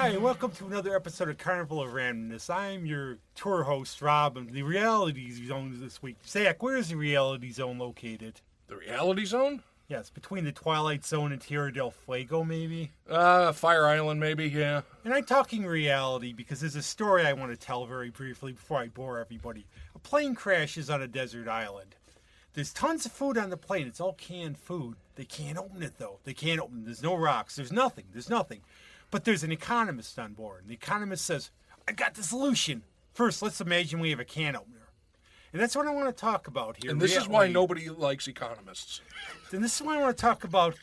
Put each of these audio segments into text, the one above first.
Hi, welcome to another episode of Carnival of Randomness. I'm your tour host, Rob, of the Reality Zone this week. Zach, where is the Reality Zone located? The Reality Zone? Yes, between the Twilight Zone and Tierra del Fuego, maybe? Fire Island, maybe, yeah. And I'm talking reality because there's a story I want to tell very briefly before I bore everybody. A plane crashes on a desert island. There's tons of food on the plane. It's all canned food. They can't open it, though. They can't open it. There's no rocks. There's nothing. But there's an economist on board. And the economist says, I got the solution. First, let's imagine we have a can opener. And that's what I want to talk about here. And this is why nobody likes economists. And this is why I want to talk about...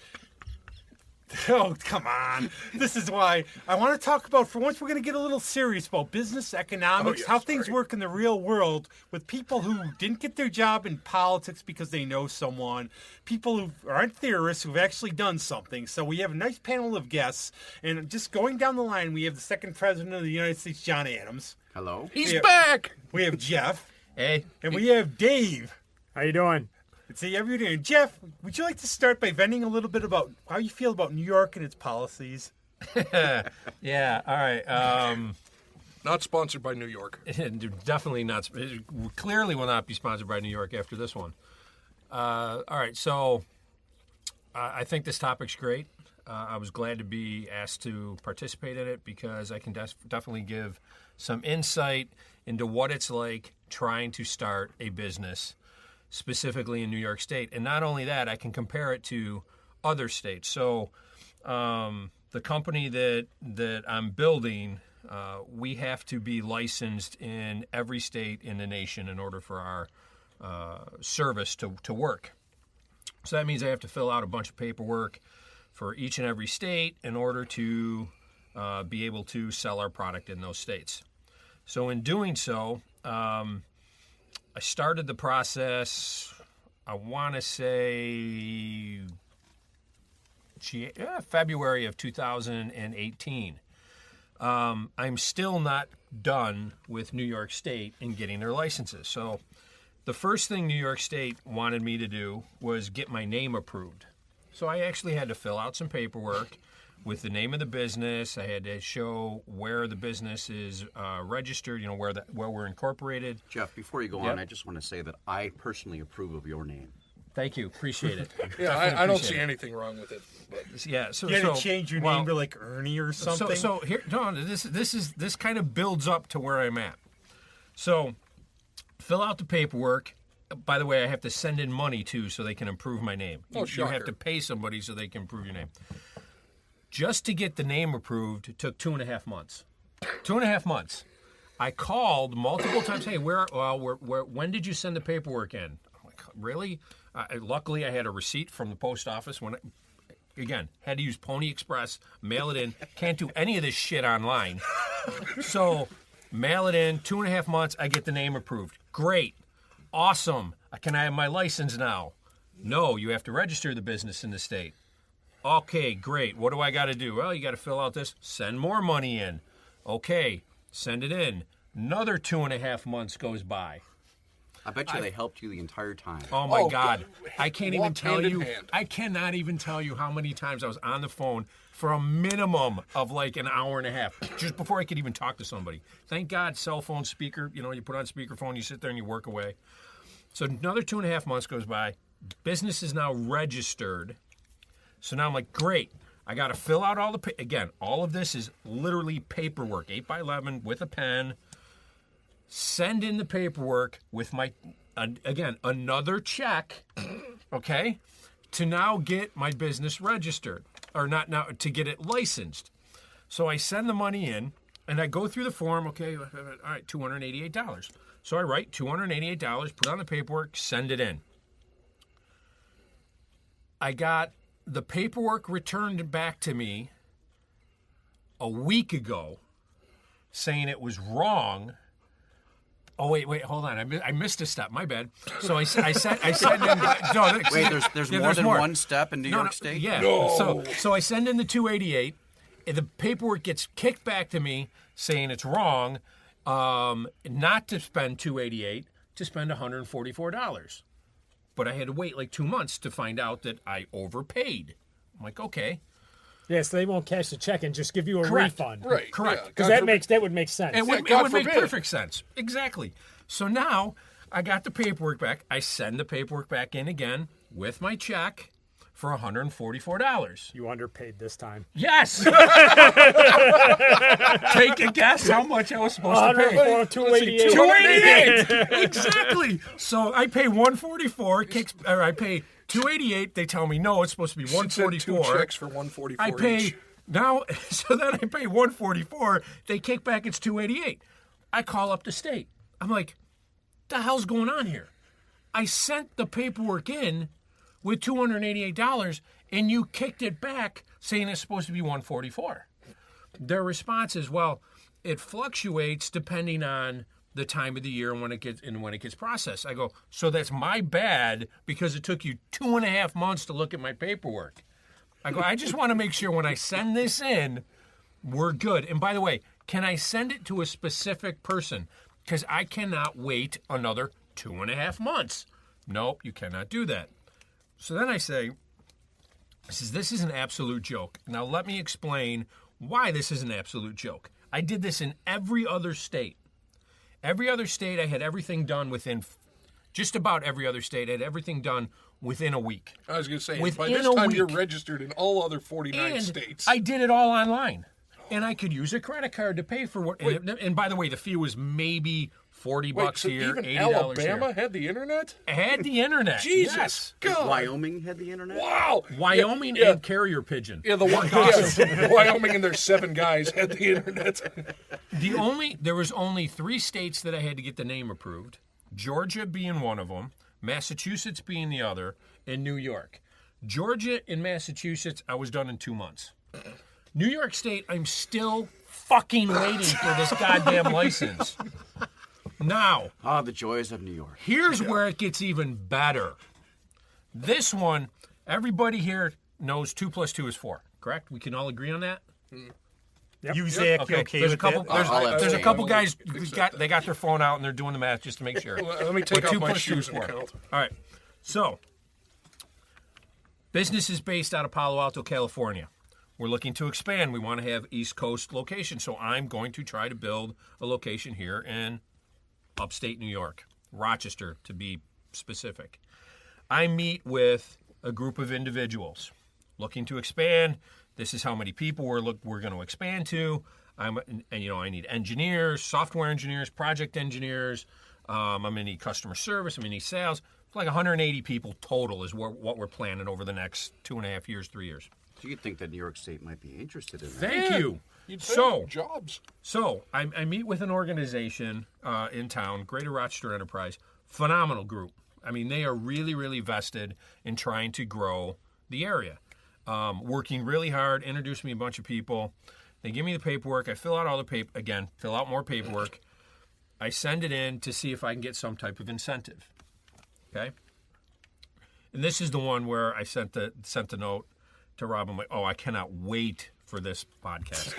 Oh, come on. This is why I want to talk about, for once, we're going to get a little serious about business, economics, how things work in the real world with people who didn't get their job in politics because they know someone, people who aren't theorists who've actually done something. So we have a nice panel of guests. And just going down the line, we have the second president of the United States, John Adams. Hello. He's back. We have Jeff. Hey. And we have Dave. How you doing? See, every Jeff, would you like to start by venting a little bit about how you feel about New York and its policies? Yeah, all right. Not sponsored by New York. Definitely not. Clearly will not be sponsored by New York after this one. All right, so I think this topic's great. I was glad to be asked to participate in it because I can definitely give some insight into what it's like trying to start a business specifically in New York State. And not only that, I can compare it to other states. So the company that I'm building, we have to be licensed in every state in the nation in order for our service to work. So that means I have to fill out a bunch of paperwork for each and every state in order to be able to sell our product in those states. So in doing so, I started the process, I want to say February of 2018. I'm still not done with New York State in getting their licenses. So the first thing New York State wanted me to do was get my name approved. So I actually had to fill out some paperwork with the name of the business. I had to show where the business is registered, where we're incorporated. Jeff, before you go on, I just want to say that I personally approve of your name. Thank you. Appreciate it. Yeah, I don't see anything wrong with it. But. Yeah, so you had to change your name to like Ernie or something. So here, Don, this kind of builds up to where I'm at. So fill out the paperwork. By the way, I have to send in money too, so they can approve my name. Oh, you have to pay somebody so they can approve your name. Just to get the name approved, it took 2.5 months. 2.5 months. I called multiple times. Hey, when did you send the paperwork in? I'm like, really? Luckily, I had a receipt from the post office. Again, had to use Pony Express, mail it in. Can't do any of this shit online. So, mail it in. 2.5 months, I get the name approved. Great. Awesome. Can I have my license now? No, you have to register the business in the state. Okay, great. What do I got to do? Well, you got to fill out this. Send more money in. Okay, send it in. Another 2.5 months goes by. I bet you they helped you the entire time. Oh, my God. I can't even Walked tell hand in you. hand. I cannot even tell you how many times I was on the phone for a minimum of like an hour and a half, just before I could even talk to somebody. Thank God, cell phone speaker, you put on speakerphone, you sit there and you work away. So another 2.5 months goes by. Business is now registered. So now I'm like, great. I got to fill out again, all of this is literally paperwork, 8x11 with a pen. Send in the paperwork with another check, okay, to now get my business registered, or not now, to get it licensed. So I send the money in, and I go through the form, okay, all right, $288. So I write $288, put on the paperwork, send it in. I got the paperwork returned back to me a week ago saying it was wrong. Oh, wait, hold on. I missed a step. My bad. So I said in... No, wait, there's more than one step in New York State? Yeah. No. So I send in the $288. The paperwork gets kicked back to me saying it's wrong, not to spend $288, to spend $144. But I had to wait like 2 months to find out that I overpaid. I'm like, okay. Yes, they won't cash the check and just give you a Correct. refund. Right. Correct. Because that would make sense. It would make perfect sense. Exactly. So now I got the paperwork back. I send the paperwork back in again with my check for $144. You underpaid this time. Yes. Take a guess how much I was supposed to pay. $288. $288. Exactly. So I pay $144. I pay $288. They tell me no, it's supposed to be $144. Two checks for $144. I pay each. now. So then I pay $144. They kick back. It's $288. I call up the state. I'm like, the hell's going on here? I sent the paperwork in with $288, and you kicked it back saying it's supposed to be $144. Their response is, well, it fluctuates depending on the time of the year and when it gets processed. I go, so that's my bad because it took you 2.5 months to look at my paperwork. I go, I just want to make sure when I send this in, we're good. And by the way, can I send it to a specific person? Because I cannot wait another 2.5 months. Nope, you cannot do that. So then I say, this is an absolute joke. Now let me explain why this is an absolute joke. I did this in every other state. Every other state, I had everything done within, just about every other state, I had everything done within a week. I was going to say, Within by this a time week. you're registered in all other 49 And states. I did it all online. And I could use a credit card to pay for what. And by the way, the fee was maybe $40 so here, even $80 Alabama here. had the internet? Had the internet. Jesus. Yes. God. Wyoming had the internet? Wow. Wyoming Yeah. and carrier pigeon. Yeah, the Wyoming and their 7 guys had the internet. There was only 3 states that I had to get the name approved. Georgia being one of them, Massachusetts being the other, and New York. Georgia and Massachusetts, I was done in 2 months. New York State, I'm still fucking waiting for this goddamn license. Now, the joys of New York. here's where it gets even better. This one, everybody here knows 2 + 2 is 4. Correct? We can all agree on that. Yep. You say okay There's a with couple. that? There's a couple guys I who accept they got their phone out and they're doing the math just to make sure. Let me take But off 2 my + 2 shoes is and 4. count. All right. So, business is based out of Palo Alto, California. We're looking to expand. We want to have East Coast location. So I'm going to try to build a location here in upstate New York, Rochester to be specific. I meet with a group of individuals looking to expand. This is how many people we're going to expand to. I need engineers, software engineers, project engineers. I'm going to need customer service. I'm going to need sales. It's like 180 people total is what we're planning over the next 2.5 years, 3 years. So you'd think that New York State might be interested in that. Thank you. You'd So, think jobs. So I meet with an organization in town, Greater Rochester Enterprise, phenomenal group. I mean, they are really, really vested in trying to grow the area. Working really hard, introduce me a bunch of people. They give me the paperwork. I fill out all the fill out more paperwork. I send it in to see if I can get some type of incentive. Okay? And this is the one where I sent the note to Rob. I'm like, oh, I cannot wait for this podcast.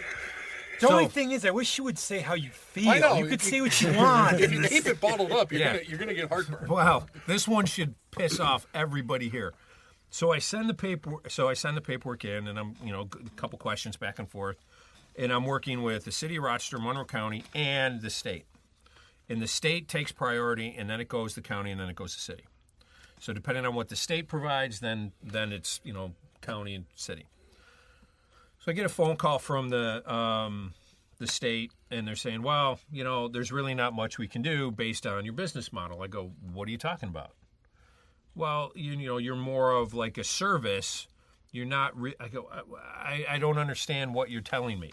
The only thing is, I wish you would say how you feel. I know. You could say what you want. If you keep it bottled up, you're Yeah. gonna get heartburn. Well, this one should piss off everybody here. So I send the paperwork in, and I'm a couple questions back and forth, and I'm working with the city of Rochester, Monroe County, and the state. And the state takes priority, and then it goes to the county, and then it goes to city. So depending on what the state provides, then it's county and city. So I get a phone call from the state, and they're saying, well, there's really not much we can do based on your business model. I go, what are you talking about? Well, you're more of like a service. You're not. I go, I don't understand what you're telling me.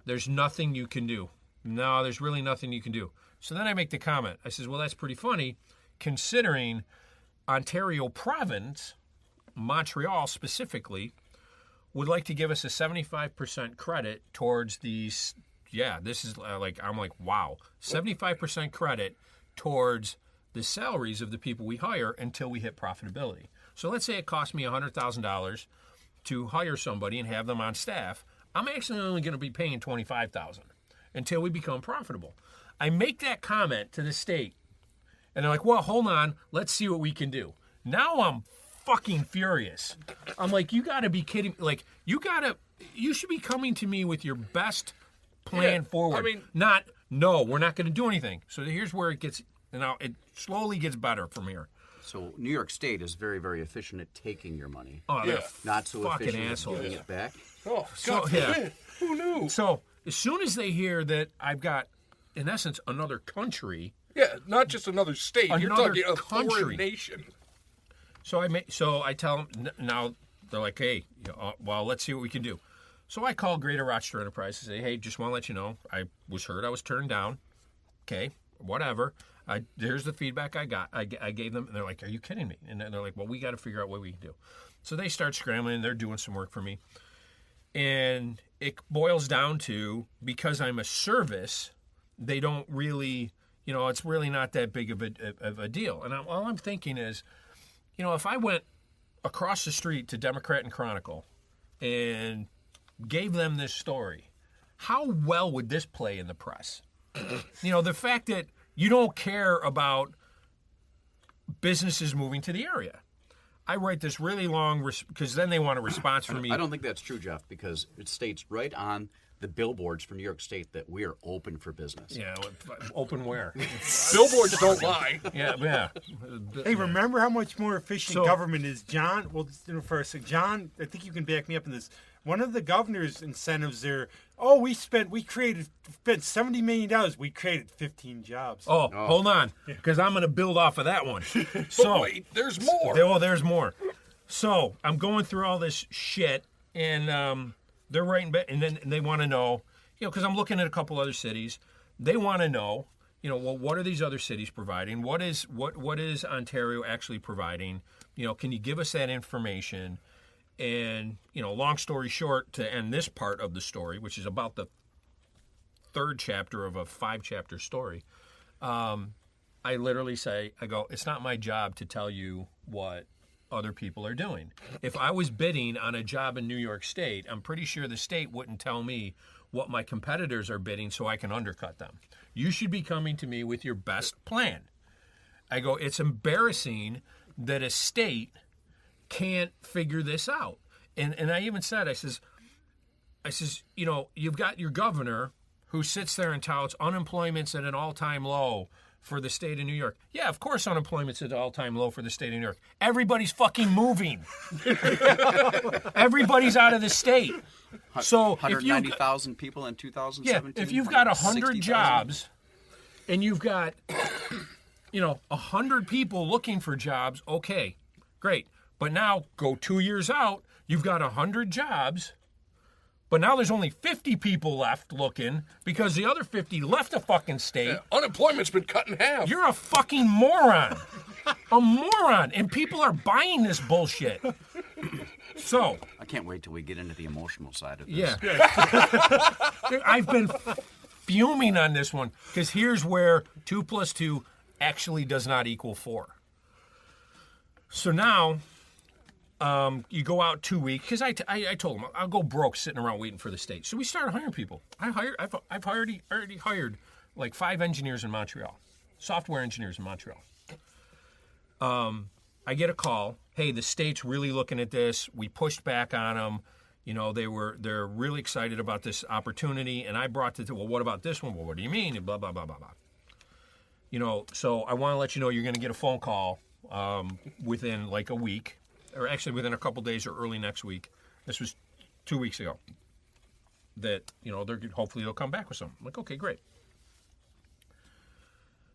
There's nothing you can do. No, there's really nothing you can do. So then I make the comment. I says, well, that's pretty funny, considering Ontario province, Montreal specifically, would like to give us a 75% credit towards these. Yeah, this is I'm like, wow, 75% credit towards the salaries of the people we hire until we hit profitability. So let's say it cost me $100,000 to hire somebody and have them on staff. I'm actually only going to be paying $25,000 until we become profitable. I make that comment to the state, and they're like, well, hold on, let's see what we can do. Now I'm fucking furious. I'm like, you got to be kidding me. Like, you should be coming to me with your best plan forward. I mean, no, we're not going to do anything. So here's where it gets, now it slowly gets better from here. So New York State is very, very efficient at taking your money. Oh, they're Not so fucking efficient assholes. at giving it back. Oh, So, God yeah. forbid. Who knew? So as soon as they hear that I've got, in essence, another country. Yeah, not just another state. You're Another talking a country. foreign nation. So I tell them, now they're like, hey, well, let's see what we can do. So I call Greater Rochester Enterprise and say, hey, just want to let you know, I was heard I was turned down. Okay, whatever. Here's the feedback I got. I gave them, and they're like, are you kidding me? And they're like, well, we got to figure out what we can do. So they start scrambling. They're doing some work for me. And it boils down to, because I'm a service, they don't really, it's really not that big of a deal. And all I'm thinking is, if I went across the street to Democrat and Chronicle and gave them this story, how well would this play in the press? The fact that you don't care about businesses moving to the area. I write this really long, because then they want a response from me. I don't think that's true, Jeff, because it states right on the billboards for New York State that we are open for business. Yeah, open where? Billboards don't lie. Yeah. Hey, remember how much more efficient government is, John? Well, first, John, I think you can back me up in this. One of the governor's incentives there, we spent $70 million. We created 15 jobs. Oh, hold on, because I'm going to build off of that one. But wait, there's more. There's more. So I'm going through all this shit, and they're writing back, and then they want to know, because I'm looking at a couple other cities. They want to know, well, what are these other cities providing? What is Ontario actually providing? Can you give us that information? And, long story short, to end this part of the story, which is about the third chapter of a 5-chapter story, I literally say, it's not my job to tell you what other people are doing. If I was bidding on a job in New York State, I'm pretty sure the state wouldn't tell me what my competitors are bidding so I can undercut them. You should be coming to me with your best plan. It's embarrassing that a state can't figure this out. And I even said, I says, you've got your governor who sits there and touts unemployment's at an all-time low for the state of New York. Yeah, of course unemployment's at an all-time low for the state of New York. Everybody's fucking moving. Everybody's out of the state. So 190,000 people in 2017. Yeah, if you've got 100 jobs and you've got 100 people looking for jobs, okay, great. But now go 2 years out, you've got 100 jobs, but now there's only 50 people left looking because the other 50 left the fucking state. Yeah, unemployment's been cut in half. You're a fucking moron. A moron. And people are buying this bullshit. So. I can't wait till we get into the emotional side of this. Yeah. I've been fuming on this one because here's where 2 + 2 actually does not equal 4. So now. You go out 2 weeks because I told them I'll go broke sitting around waiting for the state. So we started hiring people. I've already hired like 5 engineers in Montreal, software engineers in Montreal. I get a call. Hey, the state's really looking at this. We pushed back on them. They're really excited about this opportunity. And I brought it to, well, what about this one? Well, what do you mean? And blah blah blah blah blah. So I want to let you know you're going to get a phone call within like a week. Or actually within a couple days or early next week. This was 2 weeks ago. That, hopefully they'll come back with something. I'm like, okay, great.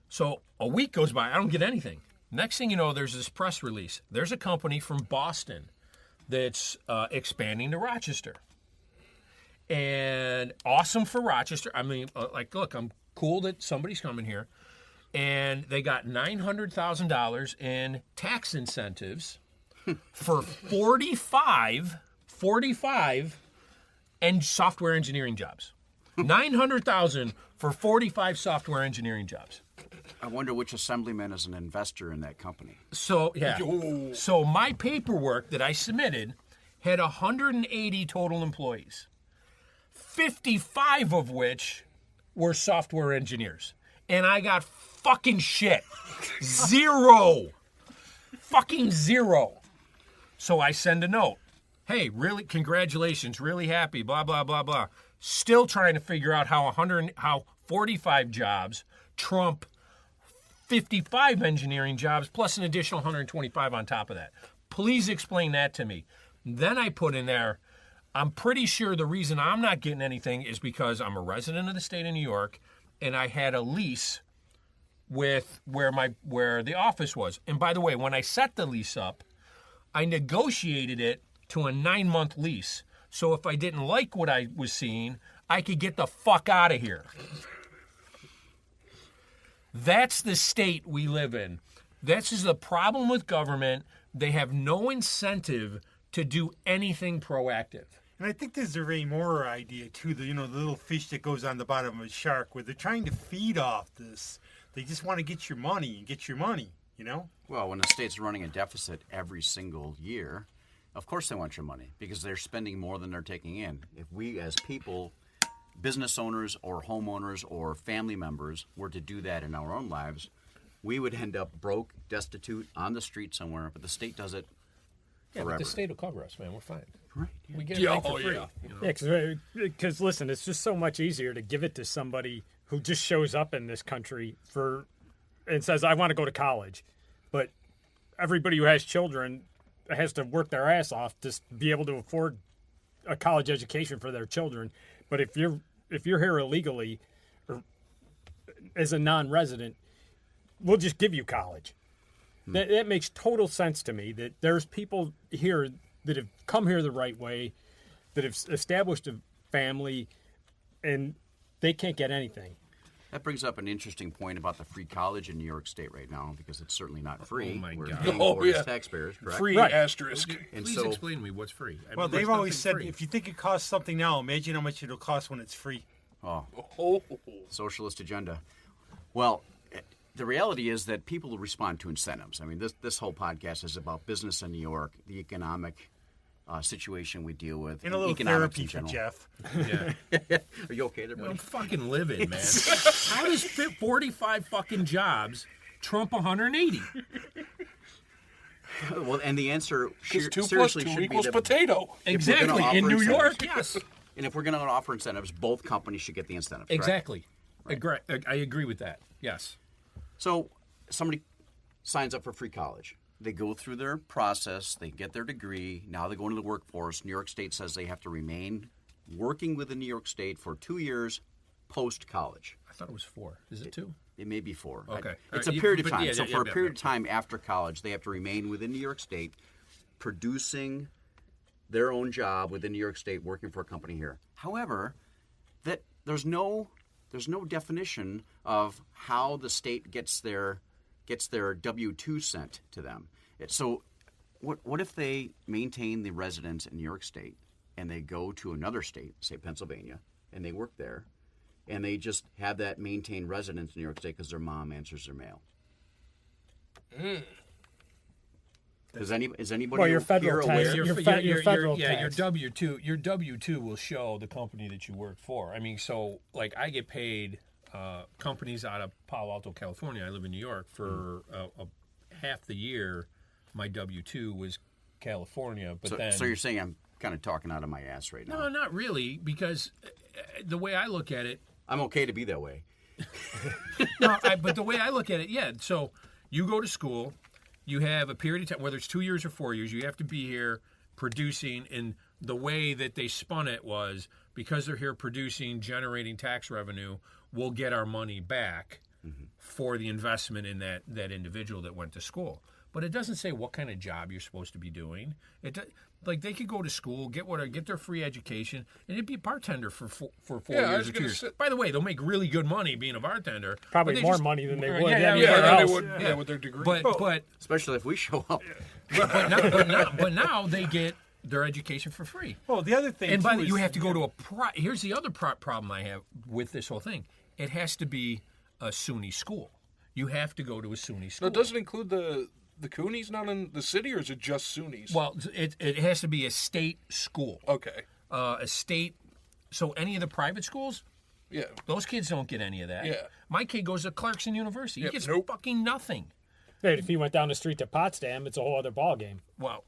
So a week goes by. I don't get anything. Next thing you know, there's this press release. There's a company from Boston that's expanding to Rochester. And awesome for Rochester. I mean, look, I'm cool that somebody's coming here. And they got $900,000 in tax incentives for 45 and software engineering jobs. 900,000 for 45 software engineering jobs. I wonder which assemblyman is an investor in that company. So, yeah. So my paperwork that I submitted had 180 total employees, 55 of which were software engineers. And I got fucking shit. 0. Fucking 0. So I send a note. Hey, really, congratulations, really happy, blah, blah, blah, blah. Still trying to figure out how 45 jobs trump 55 engineering jobs plus an additional 125 on top of that. Please explain that to me. Then I put in there, I'm pretty sure the reason I'm not getting anything is because I'm a resident of the state of New York and I had a lease with where the office was. And by the way, when I set the lease up, I negotiated it to a 9-month lease. So if I didn't like what I was seeing, I could get the fuck out of here. That's the state we live in. This is the problem with government. They have no incentive to do anything proactive. And I think there's a Ray Moore idea too. The little fish that goes on the bottom of a shark, where they're trying to feed off this. They just want to get your money and get your money. Well, when the state's running a deficit every single year, of course they want your money because they're spending more than they're taking in. If we as people, business owners or homeowners or family members, were to do that in our own lives, we would end up broke, destitute, on the street somewhere, but the state does it forever. Yeah, but the state will cover us, man. We're fine. Right. We get it for free. Yeah, because listen, it's just so much easier to give it to somebody who just shows up in this country and says, I want to go to college. But everybody who has children has to work their ass off to be able to afford a college education for their children. But if you're here illegally or as a non-resident, we'll just give you college. That makes total sense to me, that there's people here that have come here the right way, that have established a family, and they can't get anything. That brings up an interesting point about the free college in New York State right now, because it's certainly not free. Oh, my We're God. paying for it as taxpayers, correct? Free Right. asterisk. And Please so, explain to me what's free. Well, there's they've always nothing said free. if you think it costs something now, imagine how much it'll cost when it's free. oh, Oh, socialist agenda. Well, the reality is that people respond to incentives. I mean, this whole podcast is about business in New York, the economic situation we deal with, And a little economics therapy in for general. Jeff. Yeah. Are you okay there, buddy? I'm fucking livid, man. How does 45 fucking jobs trump 180? Well, and the answer because 2 plus seriously 2 should equals be that, potato. Exactly. offer In New incentives. York, yes. and if we're going to offer incentives, both companies should get the incentive. Correct? Exactly. I agree with that. Yes. So somebody signs up for free college. They go through their process. They get their degree. Now they go into the workforce. New York State says they have to remain working within New York State for 2 years post-college. I thought it was 4. Is it 2? It may be 4. Okay. It's All a right. period of But time. yeah, So yeah, for a yeah, period yeah. of time after college, they have to remain within New York State, producing their own job within New York State, working for a company here. However, that there's no definition of how the state gets their W-2 sent to them. So what if they maintain the residence in New York State and they go to another state, say Pennsylvania, and they work there, and they just have that maintained residence in New York State because their mom answers their mail? Is anybody Well, your here federal tax- aware? your federal your tax. W-2 will show the company that you work for. I mean, so like I get paid companies out of Palo Alto, California. I live in New York for half the year. My W-2 was California, but then So you're saying I'm kind of talking out of my ass right now? no, not really, because the way I look at it, I'm okay to be that way. but the way I look at it, yeah. So you go to school, you have a period of time, whether it's 2 years or 4 years, you have to be here producing. And the way that they spun it was because they're here producing, generating tax revenue, we'll get our money back for the investment in that individual that went to school. But it doesn't say what kind of job you're supposed to be doing. Like they could go to school, get their free education, and it'd be a bartender for 4 Yeah, I years was or 2 gonna years. say- By the way, they'll make really good money being a bartender. Probably but they more just- money than they would Yeah, anywhere Yeah, they else. would. With their degree. But Especially if we show up. but now they get their education for free. Well, the other thing, And too, by the is, you have to go to a here's the other problem I have with this whole thing. It has to be a SUNY school. You have to go to a SUNY school. Now, does it include the Coonies not in the city, or is it just SUNYs? Well, it has to be a state school. Okay. A state. So any of the private schools, Yeah. those kids don't get any of that. Yeah. My kid goes to Clarkson University. Yep, He gets nope. fucking nothing. Hey, if he went down the street to Potsdam, it's a whole other ballgame. Well,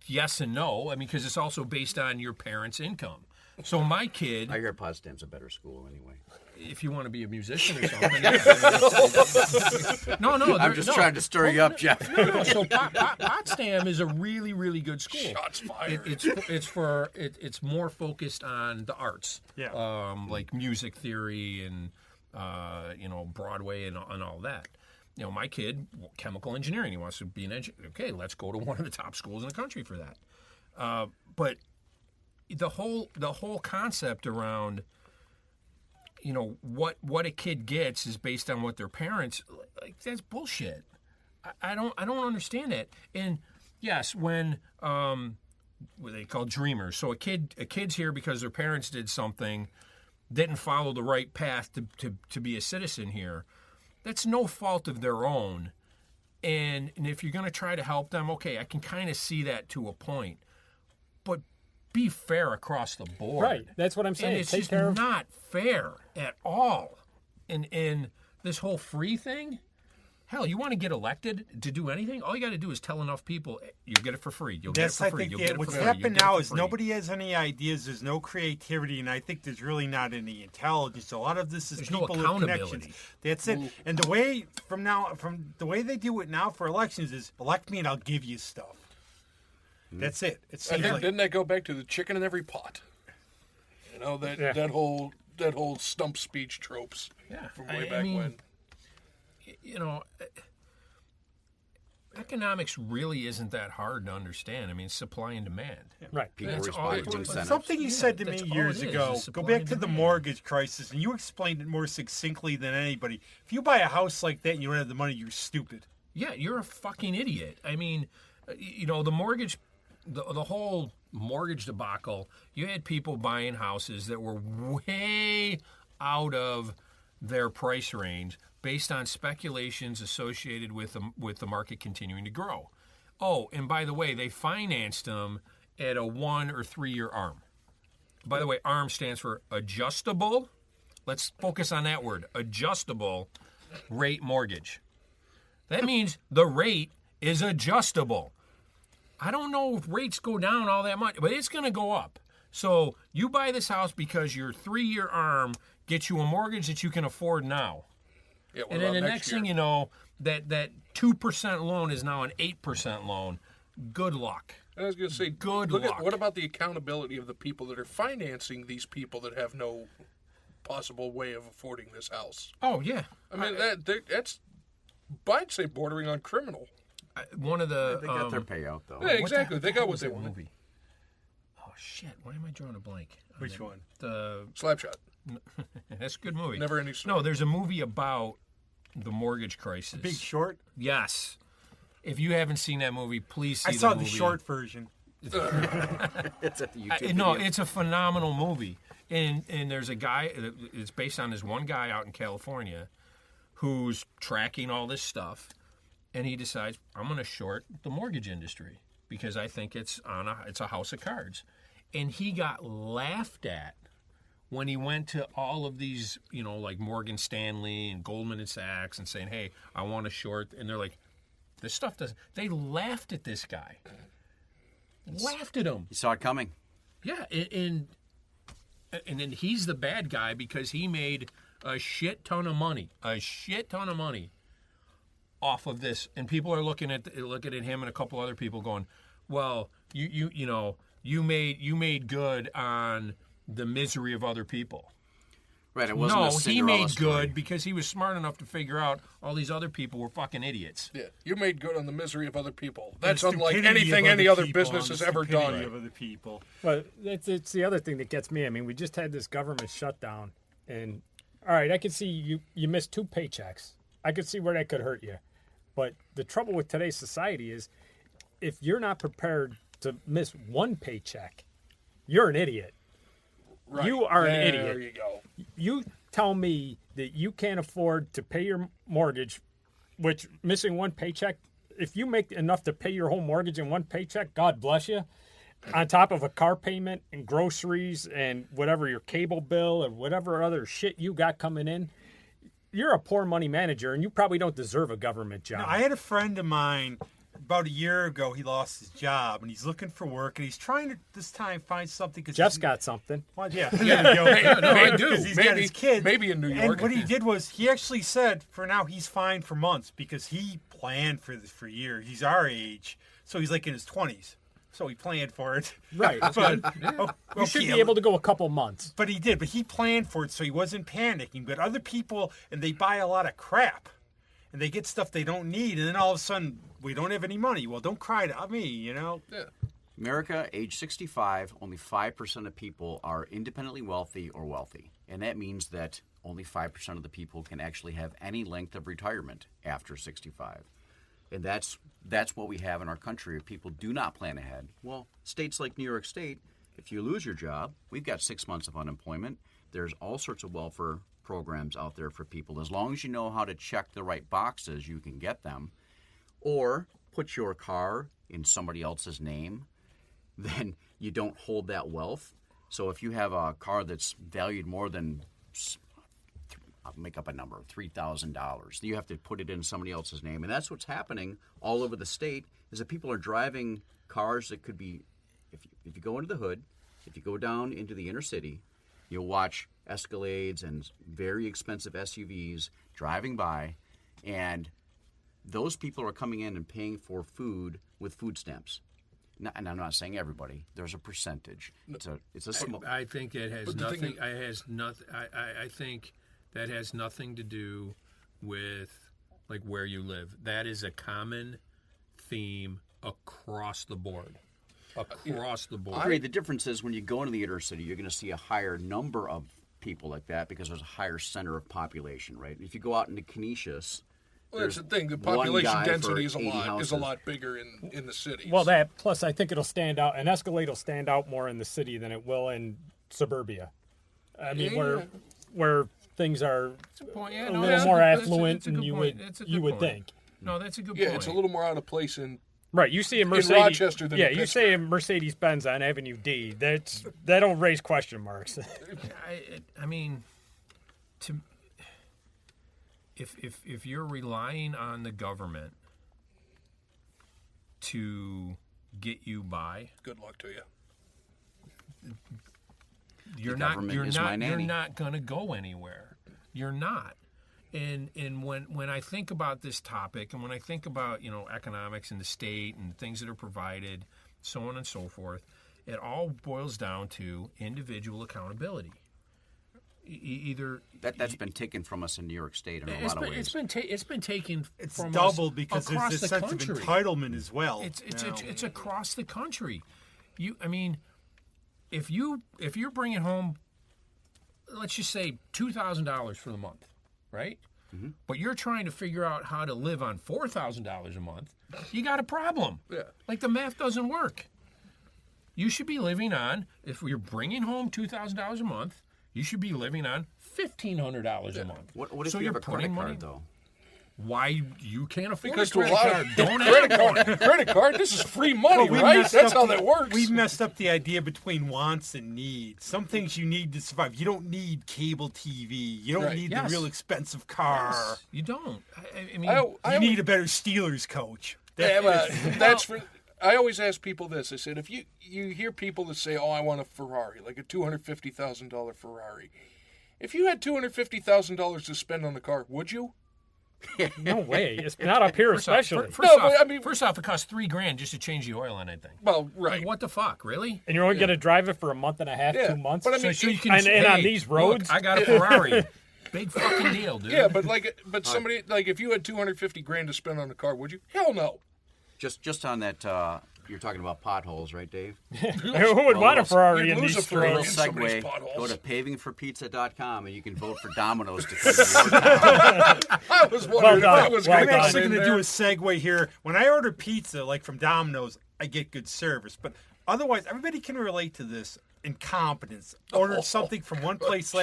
yes and no. I mean, because it's also based on your parents' income. So my kid, I hear Potsdam's a better school anyway. if you want to be a musician or something. No, I'm just trying to stir you up, Jeff. No. So Potsdam is a really, really good school. Shots fired. It's more focused on the arts, like music theory and Broadway and all that. You know, my kid, chemical engineering, he wants to be an engineer. Okay, let's go to one of the top schools in the country for that. But the whole concept around, you know, what a kid gets is based on what their parents, like, that's bullshit. I don't understand that. And yes, when what they call dreamers. So a kid's here because their parents did something, didn't follow the right path to be a citizen here. That's no fault of their own. And if you're going to try to help them, okay, I can kind of see that to a point. But be fair across the board. Right. That's what I'm saying. And it's just not fair at all. And this whole free thing, hell, you want to get elected to do anything? All you got to do is tell enough people, you'll get it for free. You'll get it for free. What's happened now is nobody has any ideas. There's no creativity, and I think there's really not any intelligence. A lot of this is people with connections. That's it. And the way from the way they do it now for elections is elect me and I'll give you stuff. That's it. It seems like, didn't that go back to the chicken in every pot? You know, that whole stump speech tropes from way back when. You know, economics really isn't that hard to understand. I mean, supply and demand. Right. People respond to incentives. something you said to me years ago. Go back to the mortgage crisis, and you explained it more succinctly than anybody. If you buy a house like that and you don't have the money, you're stupid. Yeah, you're a fucking idiot. I mean, you know, the mortgage, the whole mortgage debacle, you had people buying houses that were way out of their price range based on speculations associated with the market continuing to grow. Oh, and by the way, they financed them at a 1 or 3 year ARM. By the way, ARM stands for adjustable. Let's focus on that word, adjustable rate mortgage. That means the rate is adjustable. I don't know if rates go down all that much, but it's going to go up. So you buy this house because your 3 year ARM gets you a mortgage that you can afford now. Yeah, And then the next thing you know, that 2% loan is now an 8% loan. Good luck. I was going to say, Good look luck. at what about the accountability of the people that are financing these people that have no possible way of affording this house? Oh, yeah. I mean, that's, I'd say, bordering on criminal. One of the... They got their payout, though. Yeah, exactly. They got what was they that wanted. movie? Oh, shit. Why am I drawing a blank? Which one? The Slapshot. That's a good movie. Never Ending Story. No, there's a movie about the mortgage crisis. Big Short? Yes. If you haven't seen that movie, please see I saw the movie. the short version. It's at the YouTube No, video. it's a phenomenal movie. And there's a guy, it's based on this one guy out in California who's tracking all this stuff. And he decides, I'm going to short the mortgage industry because I think it's a house of cards. And he got laughed at when he went to all of these, you know, like Morgan Stanley and Goldman and Sachs and saying, hey, I want to short. And they're like, this stuff doesn't. They laughed at this guy. Laughed at him. You saw it coming. Yeah. And then he's the bad guy because he made a shit ton of money. Off of this, and people are looking at him and a couple other people going, well, you made good on the misery of other people. Right, it wasn't a he Cinderella made story. good because he was smart enough to figure out all these other people were fucking idiots. Yeah, you made good on the misery of other people. That's The unlike stupidity anything of any other other people business and has the ever stupidity done. of other people. But it's the other thing that gets me. I mean, we just had this government shutdown, and all right, I could see you missed 2 paychecks. I could see where that could hurt you. But the trouble with today's society is if you're not prepared to miss 1 paycheck, you're an idiot. Right. You are an idiot. There you go. You tell me that you can't afford to pay your mortgage, which missing 1 paycheck, if you make enough to pay your whole mortgage in 1 paycheck, God bless you, on top of a car payment and groceries and whatever your cable bill and whatever other shit you got coming in, you're a poor money manager and you probably don't deserve a government job. Now, I had a friend of mine about a year ago, he lost his job, and he's looking for work, and he's trying to this time find something. Cause Jeff's got something. Well, yeah, there you go. I do. Because he's got his kids. Maybe in New York. And what he did was he actually said, for now, he's fine for months because he planned for this for years. He's our age, so he's like in his 20s. So he planned for it. Right. But, You should be able to go a couple months. But he did. But he planned for it, so he wasn't panicking. But other people, and they buy a lot of crap. And they get stuff they don't need. And then all of a sudden, we don't have any money. Well, don't cry to me, you know? Yeah. America, age 65, only 5% of people are independently wealthy or wealthy. And that means that only 5% of the people can actually have any length of retirement after 65. And that's what we have in our country if people do not plan ahead. Well, states like New York State, if you lose your job, we've got 6 months of unemployment. There's all sorts of welfare programs out there for people. As long as you know how to check the right boxes, you can get them. Or put your car in somebody else's name, then you don't hold that wealth. So if you have a car that's valued more than, I'll make up a number, $3,000. You have to put it in somebody else's name. And that's what's happening all over the state, is that people are driving cars that could be, if you go into the hood, if you go down into the inner city, you'll watch Escalades and very expensive SUVs driving by, and those people are coming in and paying for food with food stamps. And I'm not saying everybody. There's a percentage. It's a small. I think it has nothing. I think that has nothing to do with like where you live. That is a common theme across the board. Across the board. I agree. The difference is when you go into the inner city, you're going to see a higher number of people like that because there's a higher center of population, right? If you go out into Canisius, well, that's the thing. The population density is a lot bigger in the cities. Well, that plus I think it'll stand out. An Escalade will stand out more in the city than it will in suburbia. I mean, where things are a little more affluent than you would think. No, that's a good point. Yeah, it's a little more out of place in. Right, you see a Mercedes. In Rochester than in you say a Mercedes-Benz on Avenue D. That'll raise question marks. I mean, if you're relying on the government to get you by, good luck to you. You're not going to go anywhere. You're not. And when I think about this topic, and when I think about economics in the state and things that are provided, so on and so forth, it all boils down to individual accountability. Either that's been taken from us in New York State in a lot of ways. It's been taken. It's from doubled us because across there's this the sense country. of entitlement as well. It's across the country. If you're bringing home, let's just say $2,000 for the month, right? Mm-hmm. But you're trying to figure out how to live on $4,000 a month, you got a problem. Yeah. Like the math doesn't work. You should be living on, if you're bringing home $2,000 a month, you should be living on $1,500 a month. What if you have a credit card, though? Why you can't afford because a credit card? Don't credit card. This is free money, right? That's how that works. We've messed up the idea between wants and needs. Some things you need to survive. You don't need cable TV. You don't need the real expensive car. Yes, you don't. I mean, you need a better Steelers coach. That's for. I always ask people this. I said, if you hear people that say, "Oh, I want a Ferrari, like a $250,000 Ferrari," if you had $250,000 to spend on the car, would you? No way. It's not up here, especially. First off, it costs $3,000 just to change the oil on that thing. Well, right. Like, what the fuck, really? And you're only going to drive it for a month and a half, 2 months. But I mean, so you can and on these roads, look, I got a Ferrari. Big fucking deal, dude. Yeah, but somebody if you had $250,000 to spend on a car, would you? Hell no. Just on that, you're talking about potholes, right, Dave? Who would want a Ferrari in these streets? Segue. Go to pavingforpizza.com and you can vote for Domino's to come to your town. I was wondering if that was I'm actually going to do a segue here. When I order pizza, like from Domino's, I get good service. But otherwise, everybody can relate to this incompetence. Ordered something from one place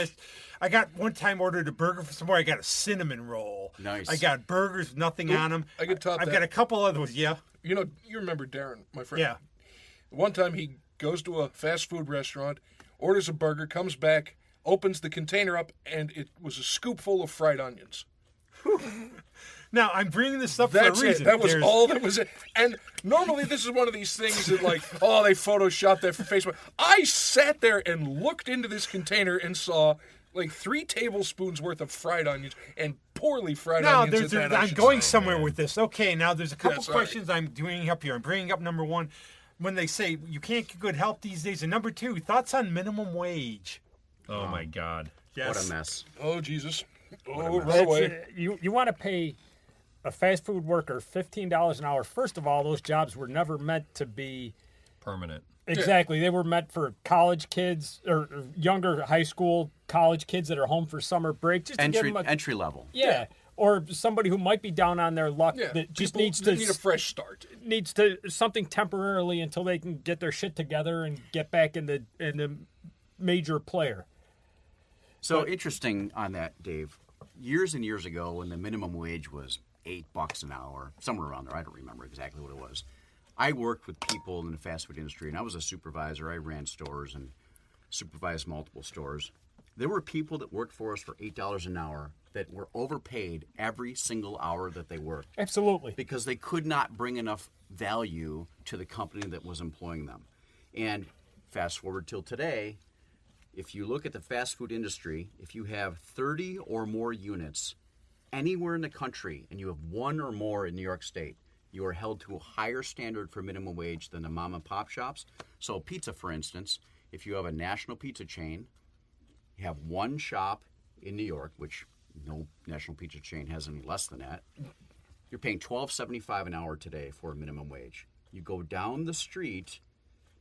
I got one time ordered a burger from somewhere. I got a cinnamon roll. Nice. I got burgers with nothing on them. I could top I've got a couple other ones. Yeah. You remember Darren, my friend. Yeah. One time he goes to a fast food restaurant, orders a burger, comes back, opens the container up, and it was a scoop full of fried onions. Now, I'm bringing this up That's for a reason. it. That was all that was it. And normally this is one of these things that like, oh, they photoshopped that for Facebook. I sat there and looked into this container and saw like 3 tablespoons worth of fried onions and poorly fried onions. I'm going somewhere with this. Okay, now there's a couple questions I'm doing up here. I'm bringing up number 1, when they say you can't get good help these days, and number 2, thoughts on minimum wage. Oh my God! Yes. What a mess. Oh Jesus! Oh, right away. You want to pay a fast food worker $15 an hour. First of all, those jobs were never meant to be Permanent. Exactly. They were meant for college kids or younger high school college kids that are home for summer break. Just to give them entry level. Yeah. Or somebody who might be down on their luck that just needs to need a fresh start. Needs to something temporarily until they can get their shit together and get back in the major player. So interesting on that, Dave. Years and years ago, when the minimum wage was $8 an hour, somewhere around there, I don't remember exactly what it was. I worked with people in the fast food industry, and I was a supervisor. I ran stores and supervised multiple stores. There were people that worked for us for $8 an hour that were overpaid every single hour that they worked. Absolutely. Because they could not bring enough value to the company that was employing them. And fast forward till today, if you look at the fast food industry, if you have 30 or more units anywhere in the country and you have 1 or more in New York State, you are held to a higher standard for minimum wage than the mom and pop shops. So pizza, for instance, if you have a national pizza chain, you have 1 shop in New York, which no national pizza chain has any less than that, you're paying $12.75 an hour today for a minimum wage. You go down the street